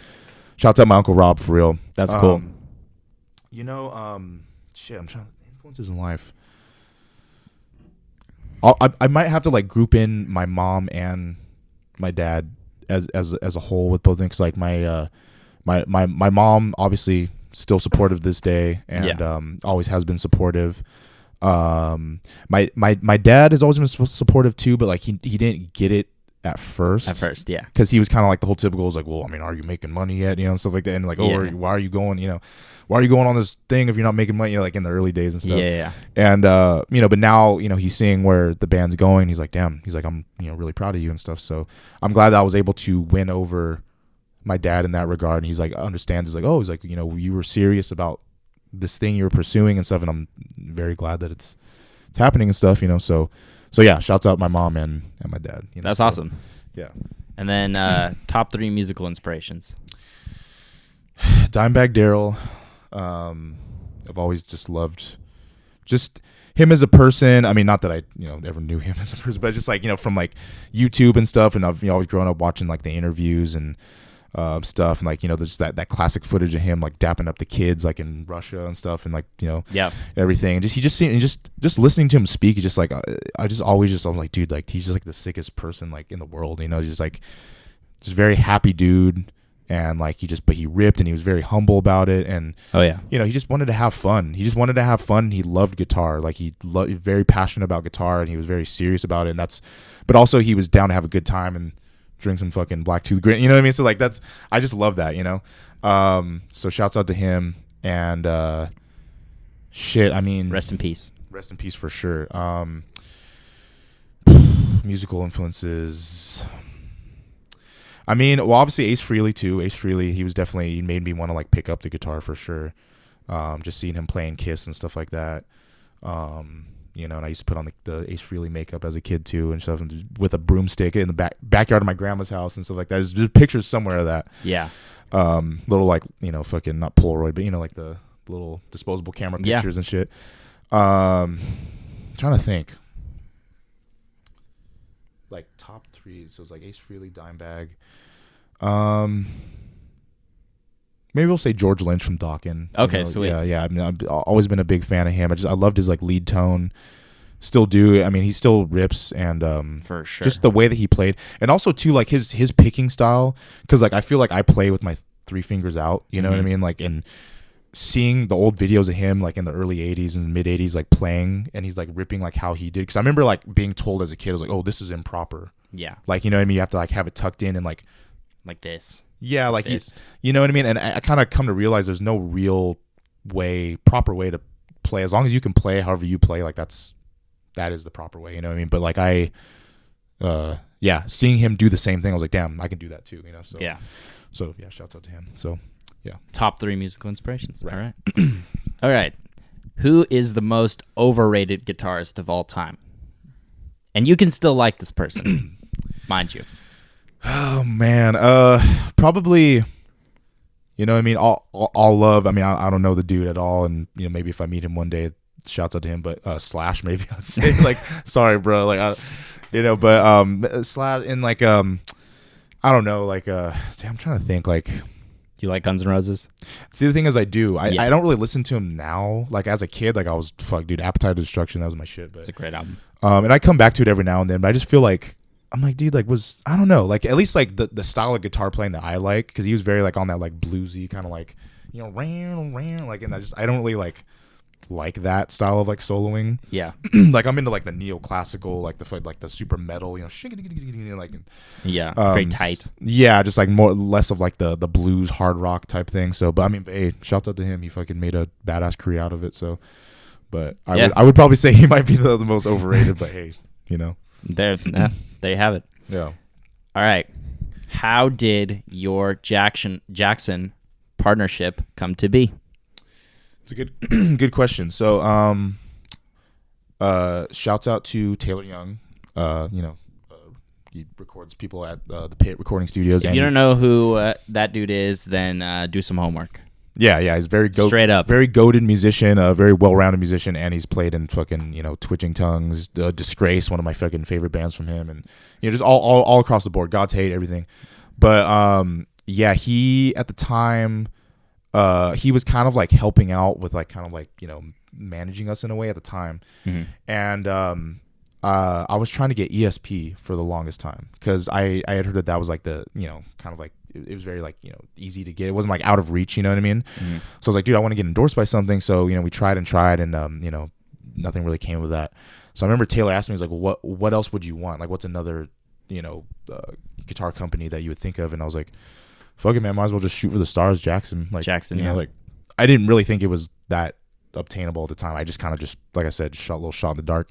[SPEAKER 2] shouts out my uncle Rob for real.
[SPEAKER 1] That's cool.
[SPEAKER 2] Shit, I'm trying influences in life. I might have to like group in my mom and my dad as a whole with both things. Like my mom obviously still supportive this day, and always has been supportive. My dad has always been supportive too, but like he didn't get it at first,
[SPEAKER 1] yeah,
[SPEAKER 2] because he was kind of like the whole typical was like, well, I mean, are you making money yet, and stuff like that, and like, why are you going, why are you going on this thing if you're not making money, like in the early days and stuff. And but now he's seeing where the band's going. He's like, damn, he's like, I'm really proud of you and stuff. So I'm glad that I was able to win over my dad in that regard, and he's like understands. He's like, oh, he's like, you were serious about this thing you were pursuing and stuff, and I'm very glad that it's happening and stuff. So yeah, shouts out my mom and my dad.
[SPEAKER 1] That's awesome.
[SPEAKER 2] Yeah.
[SPEAKER 1] And then top 3 musical inspirations.
[SPEAKER 2] Dimebag Darrell. I've always just loved just him as a person. I mean, not that I ever knew him as a person, but just like from like YouTube and stuff, and I've always grown up watching like the interviews and stuff, and like there's that classic footage of him like dapping up the kids like in Russia and stuff, and like everything, and he just seemed, just listening to him speak, he's just like I'm like, dude, like he's just like the sickest person like in the world, he's just like just very happy dude, and like but he ripped, and he was very humble about it, and he just wanted to have fun. He loved guitar, like very passionate about guitar, and he was very serious about it, and but also he was down to have a good time and drink some fucking Black Tooth Grit, you know what I mean? So like I just love that, so shouts out to him, and shit, I mean,
[SPEAKER 1] rest in peace
[SPEAKER 2] for sure. Musical influences, I mean, well, obviously Ace Frehley too. He made me want to like pick up the guitar for sure. Just seeing him playing Kiss and stuff like that. And I used to put on the Ace Frehley makeup as a kid too, and stuff, and with a broomstick in the backyard of my grandma's house and stuff like that. There's pictures somewhere of that.
[SPEAKER 1] Yeah.
[SPEAKER 2] Little like fucking not Polaroid, but like the little disposable camera pictures and shit. Trying to think. Like top 3, so it's like Ace Frehley, Dimebag. Maybe we'll say George Lynch from Dawkins.
[SPEAKER 1] Okay, sweet.
[SPEAKER 2] Yeah. I mean, I've always been a big fan of him. I loved his like lead tone. Still do. I mean, he still rips, and
[SPEAKER 1] for sure,
[SPEAKER 2] just the way that he played, and also too like his picking style. Because like I feel like I play with my 3 fingers out. You know what I mean? Like, and seeing the old videos of him like in the early 80s and mid 80s like playing, and he's like ripping like how he did. Because I remember like being told as a kid, I was like, oh, this is improper.
[SPEAKER 1] Yeah.
[SPEAKER 2] Like, you know what I mean? You have to like have it tucked in and like
[SPEAKER 1] this.
[SPEAKER 2] Yeah, like you know what I mean? And I kind of come to realize there's no real proper way to play. As long as you can play however you play, like that is the proper way, you know what I mean? But like seeing him do the same thing, I was like, damn, I can do that too, So So yeah, shouts out to him. So yeah.
[SPEAKER 1] Top 3 musical inspirations.
[SPEAKER 2] Right.
[SPEAKER 1] All right. All right. Who is the most overrated guitarist of all time? And you can still like this person, mind you.
[SPEAKER 2] Oh man, probably. You know what I mean? All love. I mean, I don't know the dude at all, and maybe if I meet him one day, shouts out to him. But Slash, maybe I'd say like, sorry, bro, like, but Slash in like I don't know, like damn, I'm trying to think like.
[SPEAKER 1] Do you like Guns N' Roses?
[SPEAKER 2] See, the thing is, I do. I don't really listen to him now. Like as a kid, like I was dude, Appetite of Destruction, that was my shit. But
[SPEAKER 1] it's a great album.
[SPEAKER 2] And I come back to it every now and then, but I just feel like. I'm like, dude, like I don't know, like at least like the style of guitar playing that I like, because he was very like on that like bluesy kind of like, ran, like, and I don't really like that style of like soloing.
[SPEAKER 1] Yeah.
[SPEAKER 2] Like I'm into like the neoclassical, like the super metal, like
[SPEAKER 1] very tight.
[SPEAKER 2] Yeah, just like less of like the blues hard rock type thing. So, but I mean, hey, shout out to him. He fucking made a badass career out of it. So, but I would probably say he might be the most overrated. But hey,
[SPEAKER 1] There you have it.
[SPEAKER 2] Yeah.
[SPEAKER 1] All right. How did your Jackson partnership come to be?
[SPEAKER 2] It's a good question. So, shouts out to Taylor Young. He records people at the Pit Recording Studios.
[SPEAKER 1] If you don't know who that dude is, then do some homework.
[SPEAKER 2] Yeah, he's straight up, very goated musician, a very well-rounded musician, and he's played in fucking Twitching Tongues, Disgrace, one of my fucking favorite bands from him, and just all across the board, God's Hate, everything. But he at the time, he was kind of like helping out with like kind of like managing us in a way at the time, and I was trying to get ESP for the longest time because I had heard that was like the kind of like. It was very like easy to get. It wasn't like out of reach, you know what I mean? So I was like, dude, I want to get endorsed by something. So we tried and nothing really came of that. So I remember Taylor asked me, he's like, well, what else would you want? Like, what's another guitar company that you would think of? And I was like, fuck it, man, might as well just shoot for the stars, Jackson. Like
[SPEAKER 1] Jackson,
[SPEAKER 2] like I didn't really think it was that obtainable at the time. I just kind of like I said, shot a little shot in the dark.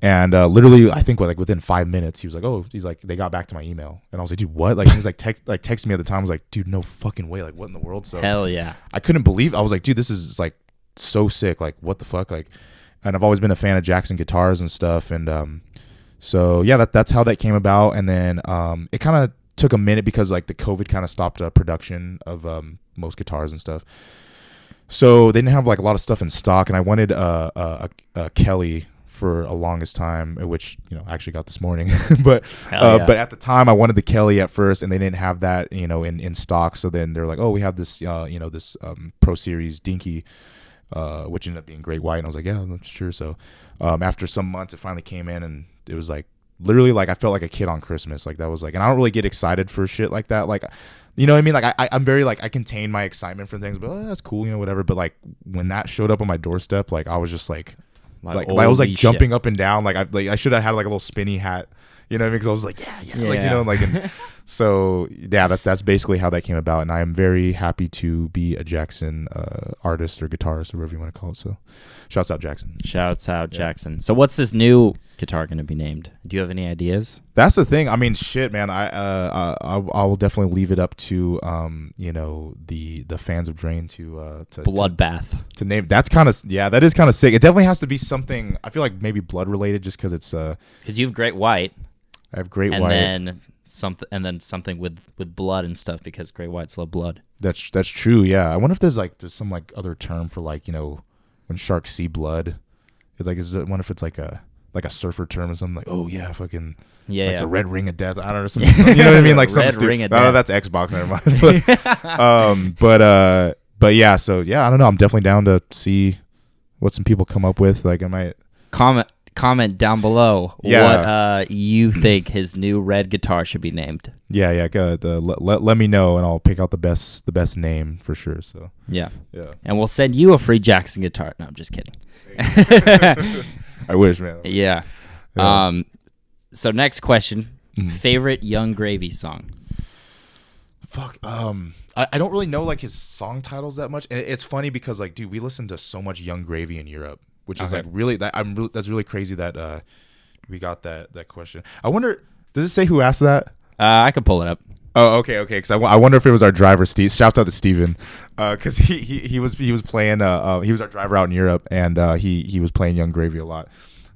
[SPEAKER 2] And literally, I think within 5 minutes, he's like, they got back to my email, and I was like, dude, what? Like he was like texting me at the time. I was like, dude, no fucking way. Like, what in the world? So
[SPEAKER 1] hell yeah,
[SPEAKER 2] I couldn't believe. I was like, dude, this is like so sick. Like, what the fuck? Like, and I've always been a fan of Jackson guitars and stuff. And so yeah, that's how that came about. And then it kind of took a minute because like the COVID kind of stopped production of most guitars and stuff. So they didn't have like a lot of stuff in stock, and I wanted a Kelly for a longest time, which I actually got this morning. but
[SPEAKER 1] Yeah.
[SPEAKER 2] but at the time I wanted the Kelly at first, and they didn't have that in stock. So then they're like, oh, we have this this Pro Series Dinky, which ended up being great white, and I was like, yeah, I'm sure. So after some months, it finally came in, and it was like literally like I felt like a kid on Christmas. Like that was like, and I don't really get excited for shit like that. Like, you know what I mean? Like I'm very like I contain my excitement for things, but that's cool, whatever. But like when that showed up on my doorstep, like I was just like I was like jumping up and down. Like I should have had like a little spinny hat, you know what I mean? Because I was like, yeah. Like and so yeah, that's basically how that came about. And I am very happy to be a Jackson artist or guitarist or whatever you want to call it. So shouts out Jackson.
[SPEAKER 1] Jackson. So what's this new guitar going to be named? Do you have any ideas?
[SPEAKER 2] That's the thing. I mean, shit, man. I will definitely leave it up to the fans of Drain to
[SPEAKER 1] Bloodbath
[SPEAKER 2] to name. That's kind of that is kind of sick. It definitely has to be something. I feel like maybe blood related, just because it's
[SPEAKER 1] because you have Great White.
[SPEAKER 2] I have Great
[SPEAKER 1] and
[SPEAKER 2] White,
[SPEAKER 1] then something with blood and stuff, because Great Whites love blood.
[SPEAKER 2] That's true. Yeah, I wonder if there's some like other term for like when sharks see blood. It's like I wonder if it's like a surfer term or something, like, oh yeah, fucking the red ring of death. I don't know, something, you know what I mean, like some
[SPEAKER 1] ring of
[SPEAKER 2] death. Oh, that's Xbox. Never mind. But yeah, so yeah, I don't know. I'm definitely down to see what some people come up with. Like I might
[SPEAKER 1] comment down below what you think his new red guitar should be named.
[SPEAKER 2] Yeah. Let me know, and I'll pick out the best name for sure. So
[SPEAKER 1] yeah, and we'll send you a free Jackson guitar. No, I'm just kidding.
[SPEAKER 2] I wish, man.
[SPEAKER 1] Yeah. So next question: favorite Young Gravy song?
[SPEAKER 2] Fuck. I don't really know like his song titles that much. And it's funny because like, dude, we listen to so much Young Gravy in Europe, which is like really that's really crazy that we got that question. I wonder, does it say who asked that?
[SPEAKER 1] I could pull it up.
[SPEAKER 2] Oh, okay. Because I wonder if it was our driver, Steve. Shouts out to Steven. Because he was playing. He was our driver out in Europe, and he was playing Young Gravy a lot.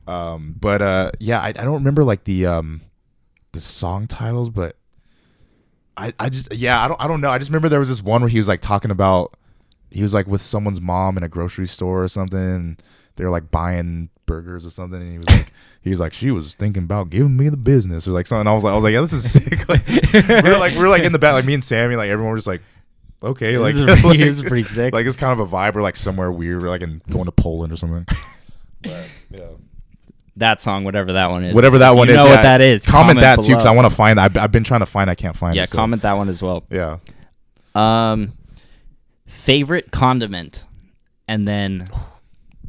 [SPEAKER 2] Yeah, I don't remember like the song titles, but I don't know. I just remember there was this one where he was like talking about, he was like with someone's mom in a grocery store or something, and they were like buying burgers or something, and he was like she was thinking about giving me the business or like something. I was like yeah, this is sick. Like we were like in the back, like me and Sammy, like everyone was just like, okay, like
[SPEAKER 1] he was pretty sick.
[SPEAKER 2] Like it's kind of a vibe. We're like somewhere weird. We're like going to Poland or something. But, yeah.
[SPEAKER 1] That song, whatever that one is.
[SPEAKER 2] Whatever that one is.
[SPEAKER 1] You know what that is.
[SPEAKER 2] Comment that too, because I want to find. I've been trying to find. I can't find it.
[SPEAKER 1] Yeah, comment that one as well.
[SPEAKER 2] Yeah.
[SPEAKER 1] Favorite condiment, and then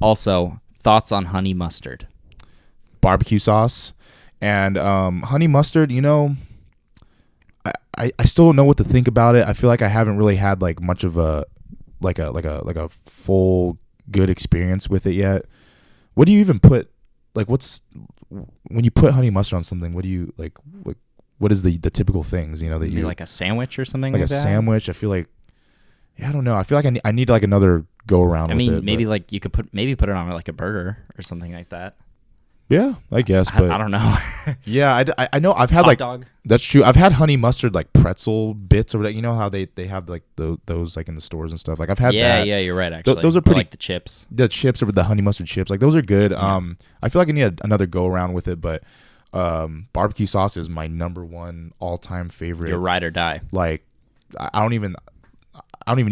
[SPEAKER 1] also thoughts on honey mustard.
[SPEAKER 2] Barbecue sauce and honey mustard. I still don't know what to think about it. I feel like I haven't really had like much of a full good experience with it yet. What do you even put? Like, when you put honey mustard on something, what do you like? What is the typical things that you
[SPEAKER 1] like a sandwich or something
[SPEAKER 2] like
[SPEAKER 1] a
[SPEAKER 2] that? Sandwich? I feel like, I don't know. I feel like I need like another go around.
[SPEAKER 1] I mean,
[SPEAKER 2] with it,
[SPEAKER 1] maybe like you could put it on like a burger or something like that.
[SPEAKER 2] Yeah, I guess, but
[SPEAKER 1] I don't know.
[SPEAKER 2] Yeah, I know. I've had
[SPEAKER 1] hot
[SPEAKER 2] like
[SPEAKER 1] dog.
[SPEAKER 2] That's true. I've had honey mustard like pretzel bits or whatever. You know how they have like those like in the stores and stuff. Like I've had that.
[SPEAKER 1] Yeah, you're right. Actually,
[SPEAKER 2] those are pretty.
[SPEAKER 1] Or like the chips.
[SPEAKER 2] The chips or the honey mustard chips, like those are good. Yeah. I feel like I need another go around with it, but barbecue sauce is my number one all time favorite.
[SPEAKER 1] Your ride or die.
[SPEAKER 2] Like I don't even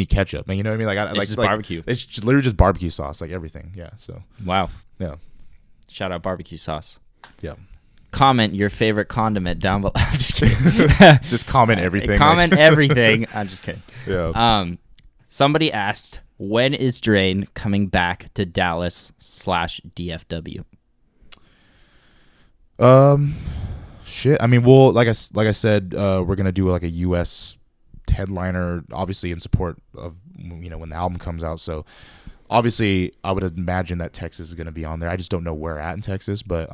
[SPEAKER 2] eat ketchup. You know what I mean? Like
[SPEAKER 1] it's just barbecue.
[SPEAKER 2] It's literally just barbecue sauce, like everything. Yeah. So
[SPEAKER 1] wow.
[SPEAKER 2] Yeah.
[SPEAKER 1] Shout out barbecue sauce.
[SPEAKER 2] Yeah.
[SPEAKER 1] Comment your favorite condiment down below. I'm just kidding.
[SPEAKER 2] Just comment everything.
[SPEAKER 1] Comment everything. I'm just kidding.
[SPEAKER 2] Yeah.
[SPEAKER 1] Somebody asked, when is Drain coming back to Dallas/DFW?
[SPEAKER 2] Shit. I mean, we'll like I said, we're gonna do like a U.S. headliner, obviously in support of when the album comes out. So obviously, I would imagine that Texas is gonna be on there. I just don't know where at in Texas, but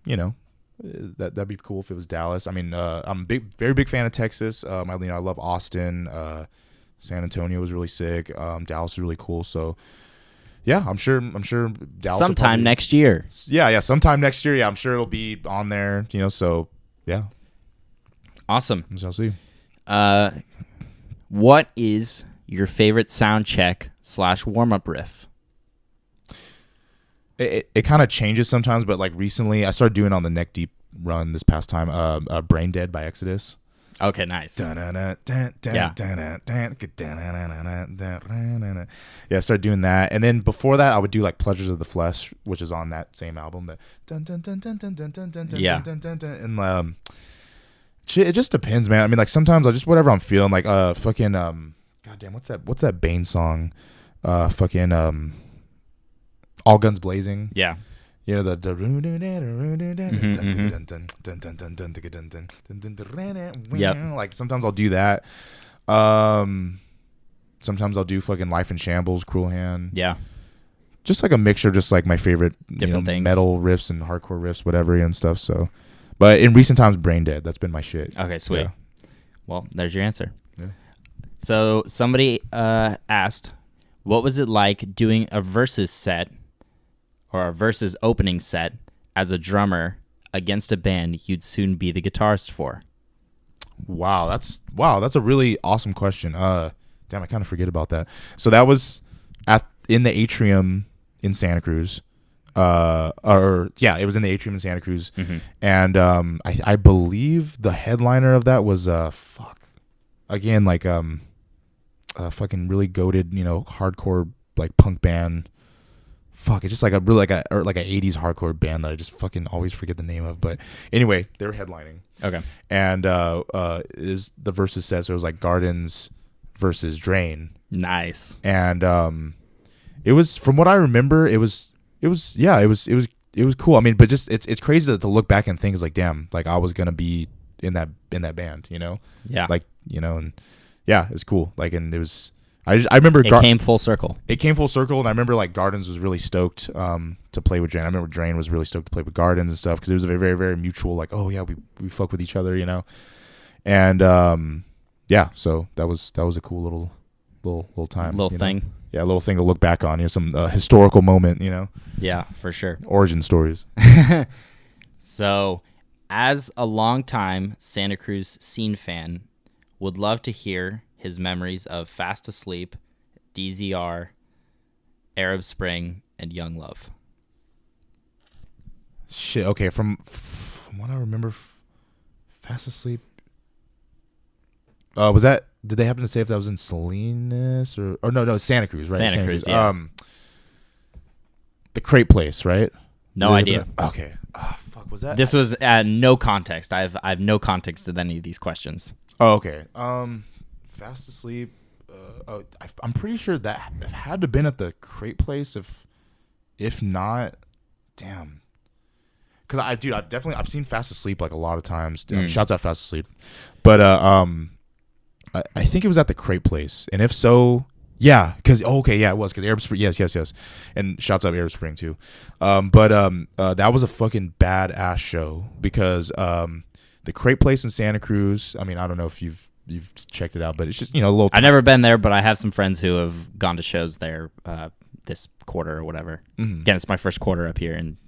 [SPEAKER 2] that'd be cool if it was Dallas. I mean, I'm very big fan of Texas. I love Austin. San Antonio was really sick. Dallas is really cool. So yeah, I'm sure Dallas
[SPEAKER 1] sometime next year.
[SPEAKER 2] Yeah, sometime next year. Yeah, I'm sure it'll be on there. So yeah,
[SPEAKER 1] awesome.
[SPEAKER 2] I'll see.
[SPEAKER 1] What is your favorite sound check / warm up riff.
[SPEAKER 2] It kind of changes sometimes, but like recently I started doing on the Neck Deep run this past time, Brain Dead by Exodus.
[SPEAKER 1] Okay, nice. Yeah.
[SPEAKER 2] Yeah, I started doing that. And then before that, I would do like Pleasures of the Flesh, which is on that same album.
[SPEAKER 1] Yeah.
[SPEAKER 2] And shit, it just depends, man. I mean, like sometimes I just whatever I'm feeling. Like fucking goddamn, what's that Bane song? Fucking All Guns Blazing.
[SPEAKER 1] Yeah.
[SPEAKER 2] You know the
[SPEAKER 1] Yep.
[SPEAKER 2] like sometimes I'll do that. Sometimes I'll do fucking Life in Shambles, Cruel Hand.
[SPEAKER 1] Yeah.
[SPEAKER 2] Just like a mixture of just like my favorite
[SPEAKER 1] Different things.
[SPEAKER 2] metal riffs and hardcore riffs, whatever and stuff. So, but in recent times, Brain Dead. That's been my shit.
[SPEAKER 1] Okay, sweet.
[SPEAKER 2] Yeah.
[SPEAKER 1] Well, there's your answer.
[SPEAKER 2] Yeah.
[SPEAKER 1] So somebody asked, what was it like doing a versus set or a versus opening set as a drummer against a band you'd soon be the guitarist for?
[SPEAKER 2] Wow, that's a really awesome question. Damn, I kind of forget about that. So that was in the atrium in Santa Cruz. It was in the atrium in Santa Cruz.
[SPEAKER 1] Mm-hmm.
[SPEAKER 2] And I believe the headliner of that was again like a fucking really goated, hardcore like punk band. Fuck, it's just like a really like a 80s hardcore band that I just fucking always forget the name of. But anyway, they were headlining.
[SPEAKER 1] Okay.
[SPEAKER 2] And is the versus set, so it was like Gardens versus Drain.
[SPEAKER 1] Nice.
[SPEAKER 2] And it was, from what I remember, it was cool. I mean, but just it's crazy to look back and think is like, damn, like I was gonna be in that band,
[SPEAKER 1] Yeah.
[SPEAKER 2] like and yeah, it's cool. Like, and it was. I remember
[SPEAKER 1] it came full circle.
[SPEAKER 2] It came full circle, and I remember like Gardens was really stoked to play with Drain. I remember Drain was really stoked to play with Gardens and stuff because it was a very, very, very mutual. Like, oh yeah, we fuck with each other, and yeah. So that was a cool little time,
[SPEAKER 1] Little thing.
[SPEAKER 2] Yeah, a little thing to look back on. Some historical moment,
[SPEAKER 1] Yeah, for sure.
[SPEAKER 2] Origin stories.
[SPEAKER 1] So, as a longtime Santa Cruz scene fan, would love to hear his memories of Fast Asleep, DZR, Arab Spring, and Young Love.
[SPEAKER 2] Shit. Okay, from what I remember, Fast Asleep. Was that? Did they happen to say if that was in Salinas or no, Santa Cruz, right?
[SPEAKER 1] Santa Cruz, yeah.
[SPEAKER 2] The Crate Place, right?
[SPEAKER 1] No idea.
[SPEAKER 2] Okay. Fuck. Was that?
[SPEAKER 1] This was no context. I have no context to any of these questions.
[SPEAKER 2] Oh, okay. Fast Asleep. I'm pretty sure that it had to have been at the Crate Place. If not, damn. Because I've seen Fast Asleep like a lot of times. Shouts out Fast Asleep. But I think it was at the Crate Place, and if so, yeah. Because it was because Arab Spring. Yes. And shouts out Arab Spring too. But that was a fucking badass show because the Crate Place in Santa Cruz. I mean, I don't know if you've checked it out, but it's just a little.
[SPEAKER 1] I've never been there, but I have some friends who have gone to shows there this quarter or whatever.
[SPEAKER 2] Mm-hmm.
[SPEAKER 1] Again, it's my first quarter up here in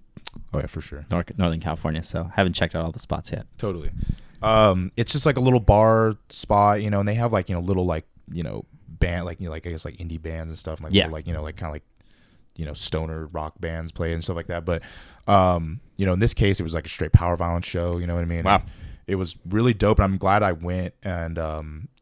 [SPEAKER 2] for sure
[SPEAKER 1] Northern California, so haven't checked out all the spots yet.
[SPEAKER 2] Totally. It's just like a little bar spot, and they have like little like band like like I guess like indie bands and stuff, like little, like like kind of like stoner rock bands play and stuff like that. But in this case, it was like a straight power violence show. You know what I mean?
[SPEAKER 1] Wow.
[SPEAKER 2] And it was really dope, and I'm glad I went. And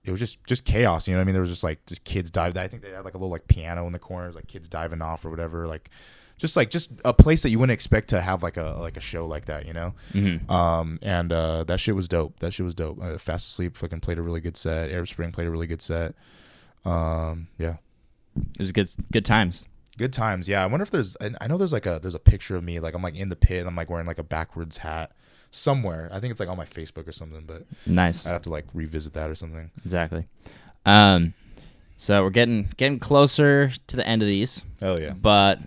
[SPEAKER 2] it was just chaos. You know what I mean? There was just kids dive. I think they had like a little like piano in the corners, like kids diving off or whatever. Like just a place that you wouldn't expect to have like a show like that.
[SPEAKER 1] Mm-hmm.
[SPEAKER 2] And that shit was dope. Fast Asleep fucking played a really good set. Arab Spring played a really good set. Yeah.
[SPEAKER 1] It was good times.
[SPEAKER 2] Good times, yeah. I wonder if there's a picture of me, like I'm like in the pit and I'm like wearing like a backwards hat somewhere. I think it's like on my Facebook or something, but
[SPEAKER 1] nice.
[SPEAKER 2] I'd have to like revisit that or something.
[SPEAKER 1] Exactly. So we're getting closer to the end of these.
[SPEAKER 2] Hell yeah.
[SPEAKER 1] But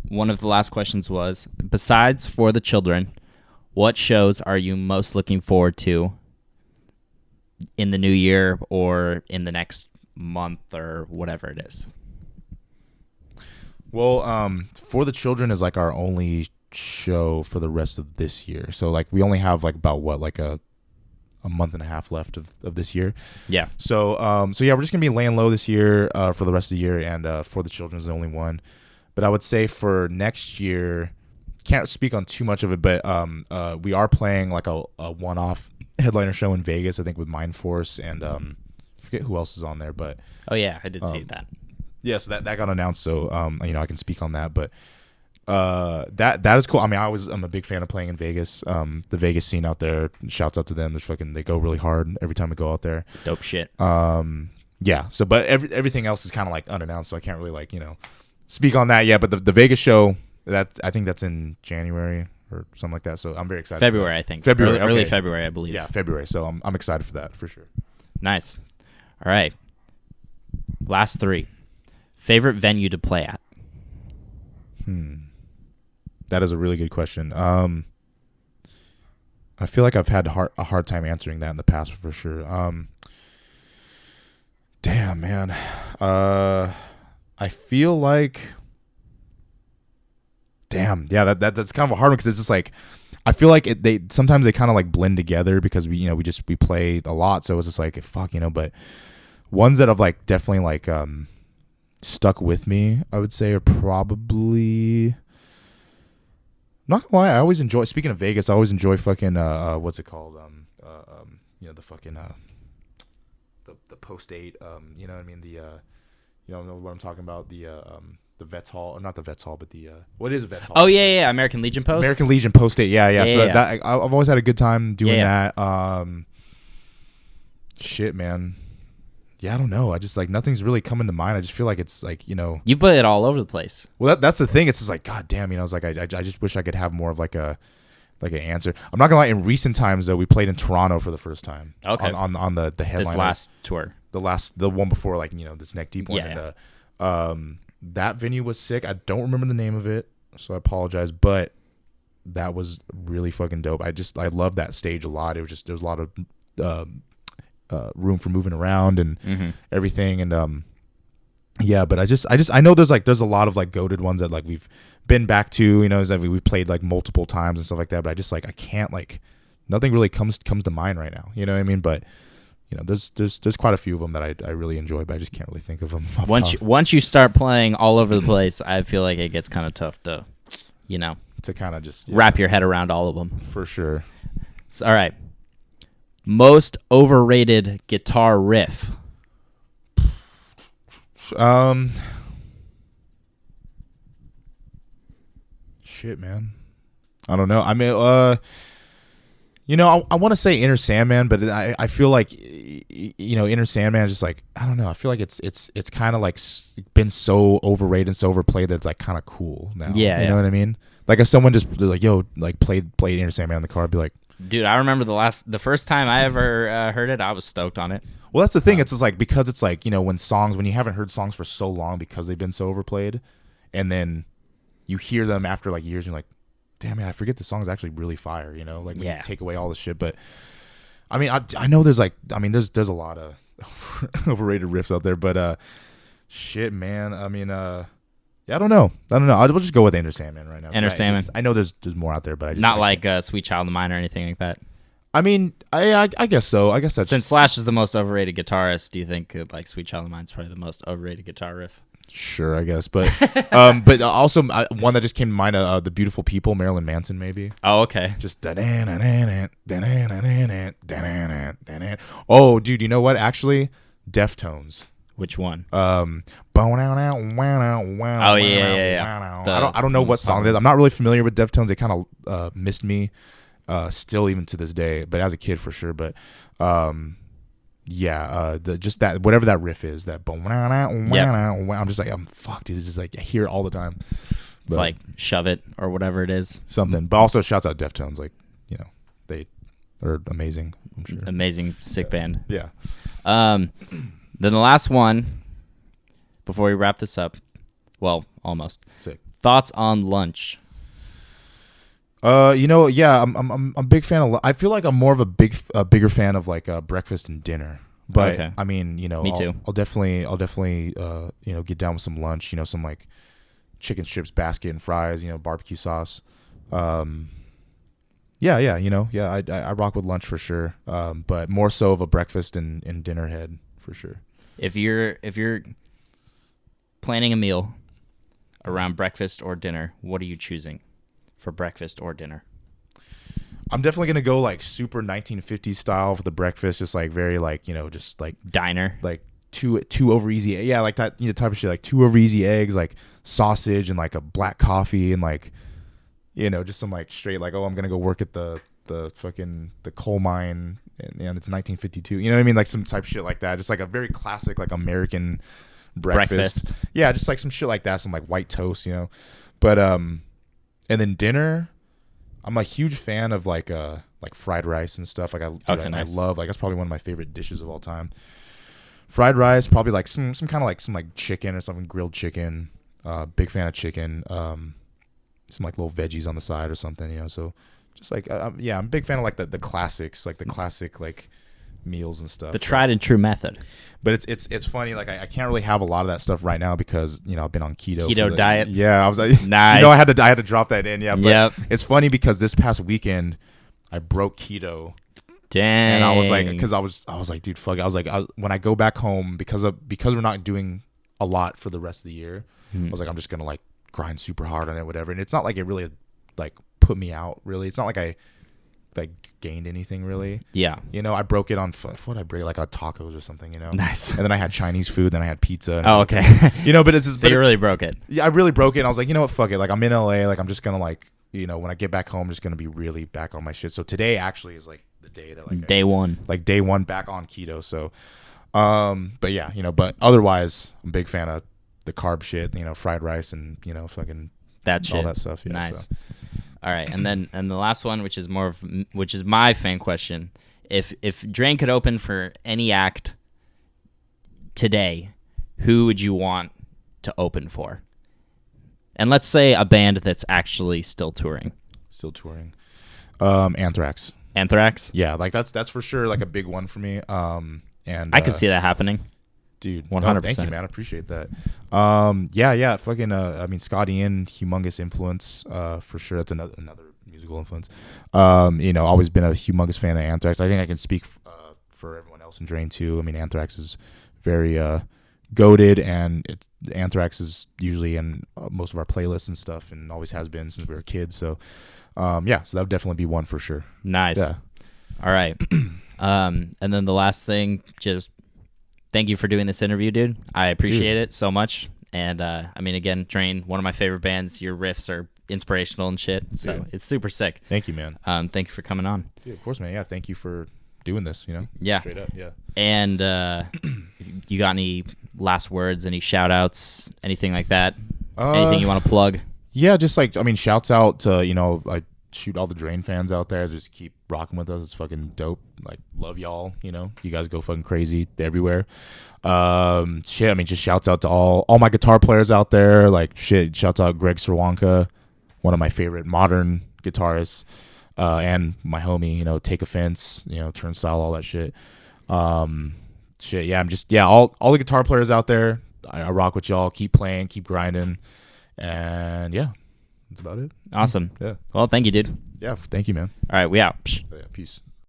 [SPEAKER 1] one of the last questions was, besides For the Children, what shows are you most looking forward to in the new year or in the next month or whatever it is?
[SPEAKER 2] Well, For the Children is like our only show for the rest of this year. So like we only have like about what, like a a month and a half left of this year.
[SPEAKER 1] Yeah.
[SPEAKER 2] So so yeah, we're just gonna be laying low this year for the rest of the year, and For the Children's the only one. But I would say for next year, can't speak on too much of it, but we are playing like a one-off headliner show in Vegas, I think with Mind Force, and I forget who else is on there, but
[SPEAKER 1] Oh yeah, I did see that.
[SPEAKER 2] yeah, so that got announced, so I can speak on that, but that is cool. I mean, I'm a big fan of playing in Vegas. The Vegas scene out there, shouts out to them. They go really hard every time I go out there.
[SPEAKER 1] Dope shit.
[SPEAKER 2] Yeah. So, but everything else is kind of like unannounced, so I can't really speak on that yet. But the Vegas show, I think that's in January or something like that. So I'm very excited.
[SPEAKER 1] February, I think.
[SPEAKER 2] February,
[SPEAKER 1] early
[SPEAKER 2] okay.
[SPEAKER 1] February, I believe.
[SPEAKER 2] Yeah, February. So I'm excited for that for sure.
[SPEAKER 1] Nice. All right. Last three. Favorite venue to play at?
[SPEAKER 2] That is a really good question. I feel like I've had a hard time answering that in the past for sure. Damn, man. I feel like, damn, yeah, that's kind of a hard one because it's just like, I feel like sometimes they kind of like blend together because we play a lot, so it's just like fuck, but ones that have like definitely like stuck with me, I would say, are probably. Not gonna lie, I always enjoy. Speaking of Vegas, I always enjoy fucking what's it called? The fucking the post 8. You know what I mean? The you know what I'm talking about? The Vets Hall, or not the Vets Hall, but the what is a Vets Hall?
[SPEAKER 1] Oh yeah, American Legion Post.
[SPEAKER 2] American Legion Post 8. Yeah. So
[SPEAKER 1] yeah.
[SPEAKER 2] that I've always had a good time doing that. Shit, man. Yeah, I don't know. I just like nothing's really coming to mind. I just feel like it's like
[SPEAKER 1] You put it all over the place.
[SPEAKER 2] Well, that's the thing. It's just like, God damn, I was like, I just wish I could have more of like an answer. I'm not gonna lie. In recent times, though, we played in Toronto for the first time.
[SPEAKER 1] Okay.
[SPEAKER 2] On the headline.
[SPEAKER 1] This last tour.
[SPEAKER 2] The one before, like this Neck Deep one.
[SPEAKER 1] Yeah.
[SPEAKER 2] And, that venue was sick. I don't remember the name of it, so I apologize. But that was really fucking dope. I loved that stage a lot. It was there was a lot of room for moving around and everything, and yeah, but I know there's a lot of like goated ones that like we've been back to, is that we've played like multiple times and stuff like that, but I can't, like, nothing really comes to mind right now, you know what I mean? But there's quite a few of them that I really enjoy, but I just can't really think of them
[SPEAKER 1] once you start playing all over the place. I feel like it gets kind of tough to
[SPEAKER 2] kind of just
[SPEAKER 1] wrap your head around all of them,
[SPEAKER 2] for sure.
[SPEAKER 1] So, all right. Most overrated guitar riff.
[SPEAKER 2] Shit, man. I don't know. I mean, I want to say Inner Sandman, but I feel like, Inner Sandman is just like, I don't know. I feel like it's kind of like been so overrated and so overplayed that it's like kind of cool now.
[SPEAKER 1] Yeah,
[SPEAKER 2] you know what I mean? Like if someone just like, yo, like played Inner Sandman in the car, I'd be like,
[SPEAKER 1] dude, I remember the first time I ever heard it, I was stoked on it.
[SPEAKER 2] Well, that's the thing. It's just like, because it's like, when you haven't heard songs for so long because they've been so overplayed, and then you hear them after like years, and you're like, damn it, I forget the song is actually really fire, like when you take away all this shit. But I mean, I know there's like, there's a lot of overrated riffs out there, but shit, man. I mean, yeah, I don't know. We'll just go with Enter Sandman right now.
[SPEAKER 1] Enter Sandman.
[SPEAKER 2] I know there's more out there, but I just
[SPEAKER 1] not like Sweet Child of Mine or anything like that.
[SPEAKER 2] I mean, I guess so. I guess that's,
[SPEAKER 1] since Slash is the most overrated guitarist, do you think like Sweet Child of Mine is probably the most overrated guitar riff?
[SPEAKER 2] Sure, I guess, but but also one that just came to mind, The Beautiful People, Marilyn Manson, maybe.
[SPEAKER 1] Oh, okay.
[SPEAKER 2] Just oh, dude, you know what? Actually, Deftones.
[SPEAKER 1] Which one?
[SPEAKER 2] Oh
[SPEAKER 1] yeah.
[SPEAKER 2] I don't know what song it is. I'm not really familiar with Deftones. They kind of missed me, still even to this day. But as a kid, for sure. But yeah, just that, whatever that riff is, that I'm just like, fuck, dude. This is like, I hear it all the time.
[SPEAKER 1] It's like Shove It or whatever it is.
[SPEAKER 2] Something. But also shouts out Deftones, like, they are amazing. I'm sure.
[SPEAKER 1] Amazing, sick band.
[SPEAKER 2] Yeah.
[SPEAKER 1] Then the last one, before we wrap this up, well, almost.
[SPEAKER 2] Sick.
[SPEAKER 1] Thoughts on lunch?
[SPEAKER 2] Yeah, I'm a big fan of. I feel like I'm more of a bigger fan of like breakfast and dinner. But
[SPEAKER 1] okay.
[SPEAKER 2] I mean,
[SPEAKER 1] Me too.
[SPEAKER 2] I'll definitely get down with some lunch. Some like chicken strips, basket, and fries. Barbecue sauce. Yeah, I rock with lunch for sure. But more so of a breakfast and dinner head for sure.
[SPEAKER 1] If you're planning a meal around breakfast or dinner, what are you choosing for breakfast or dinner?
[SPEAKER 2] I'm definitely gonna go like super 1950s style for the breakfast, just like very like just like
[SPEAKER 1] Diner.
[SPEAKER 2] like two over easy, yeah, like that type of shit, like two over easy eggs, like sausage and like a black coffee and like just some like straight like, oh, I'm gonna go work at the fucking the coal mine and it's 1952. You know what I mean? Like some type of shit like that. Just like a very classic like American breakfast. Yeah, just like some shit like that. Some like white toast. But and then dinner, I'm a huge fan of like fried rice and stuff. Like
[SPEAKER 1] Nice.
[SPEAKER 2] I love like that's probably one of my favorite dishes of all time. Fried rice, probably like some kind of like some like chicken or something, grilled chicken. Big fan of chicken. Some like little veggies on the side or something. So just like I'm a big fan of like the classics, like the classic like meals and stuff.
[SPEAKER 1] The tried and true method.
[SPEAKER 2] But it's funny, like I can't really have a lot of that stuff right now because I've been on keto
[SPEAKER 1] diet.
[SPEAKER 2] Yeah, I was like,
[SPEAKER 1] nice.
[SPEAKER 2] I had to drop that in. Yeah, but
[SPEAKER 1] yep.
[SPEAKER 2] It's funny because this past weekend I broke keto.
[SPEAKER 1] Dang.
[SPEAKER 2] And I was like, because I was like, dude, fuck. I was like, when I go back home because we're not doing a lot for the rest of the year, I was like, I'm just gonna like grind super hard on it, whatever. And it's not like it really like put me out. Really, it's not like I like gained anything really.
[SPEAKER 1] Yeah.
[SPEAKER 2] I broke it on what I break like on tacos or something.
[SPEAKER 1] Nice.
[SPEAKER 2] And then I had Chinese food. Then I had pizza. And
[SPEAKER 1] okay.
[SPEAKER 2] But it's just,
[SPEAKER 1] so you really broke it.
[SPEAKER 2] Yeah, I really broke it. And I was like, you know what, fuck it. Like I'm in LA. Like I'm just gonna like when I get back home, I'm just gonna be really back on my shit. So today actually is like the day that like
[SPEAKER 1] day one
[SPEAKER 2] back on keto. So, but yeah, but otherwise, I'm a big fan of the carb shit. Fried rice and fucking
[SPEAKER 1] that shit,
[SPEAKER 2] all that stuff. Yeah,
[SPEAKER 1] nice.
[SPEAKER 2] So.
[SPEAKER 1] All right, and the last one, which is my fan question: if Drain could open for any act today, who would you want to open for? And let's say a band that's actually still touring.
[SPEAKER 2] Anthrax.
[SPEAKER 1] Anthrax?
[SPEAKER 2] Yeah, like that's for sure like a big one for me. And
[SPEAKER 1] I could see that happening.
[SPEAKER 2] Dude,
[SPEAKER 1] 100%.
[SPEAKER 2] Thank you, man. I appreciate that. Fucking. I mean, Scott Ian, humongous influence. For sure, that's another musical influence. Always been a humongous fan of Anthrax. I think I can speak for everyone else in Drain too. I mean, Anthrax is very goated, and Anthrax is usually in most of our playlists and stuff, and always has been since we were kids. So, so that would definitely be one for sure.
[SPEAKER 1] Nice.
[SPEAKER 2] Yeah.
[SPEAKER 1] All right. And then the last thing, just thank you for doing this interview, dude. I appreciate it so much. And I mean, again, Drain, one of my favorite bands. Your riffs are inspirational and shit. So
[SPEAKER 2] Dude.
[SPEAKER 1] It's super sick.
[SPEAKER 2] Thank you, man.
[SPEAKER 1] Thank you for coming on.
[SPEAKER 2] Dude, of course, man. Yeah, thank you for doing this,
[SPEAKER 1] Yeah.
[SPEAKER 2] Straight up, yeah.
[SPEAKER 1] And if you got any last words, any shout outs, anything like that? Anything you want to plug?
[SPEAKER 2] Yeah, just like, I mean, shouts out to, I shoot all the Drain fans out there. Just keep rocking with us. It's fucking dope. Like, love y'all. You guys go fucking crazy everywhere. Shit, I mean, just shouts out to all my guitar players out there. Like, shit, shouts out Greg Cerwanka, one of my favorite modern guitarists, and my homie, Take Offense, Turnstile, all that shit. Shit, yeah, I'm just, all the guitar players out there. I rock with y'all. Keep playing, keep grinding, and yeah. That's about it.
[SPEAKER 1] Awesome.
[SPEAKER 2] Yeah.
[SPEAKER 1] Well, thank you, dude.
[SPEAKER 2] Yeah. Thank you, man.
[SPEAKER 1] All right. We out.
[SPEAKER 2] Yeah, peace.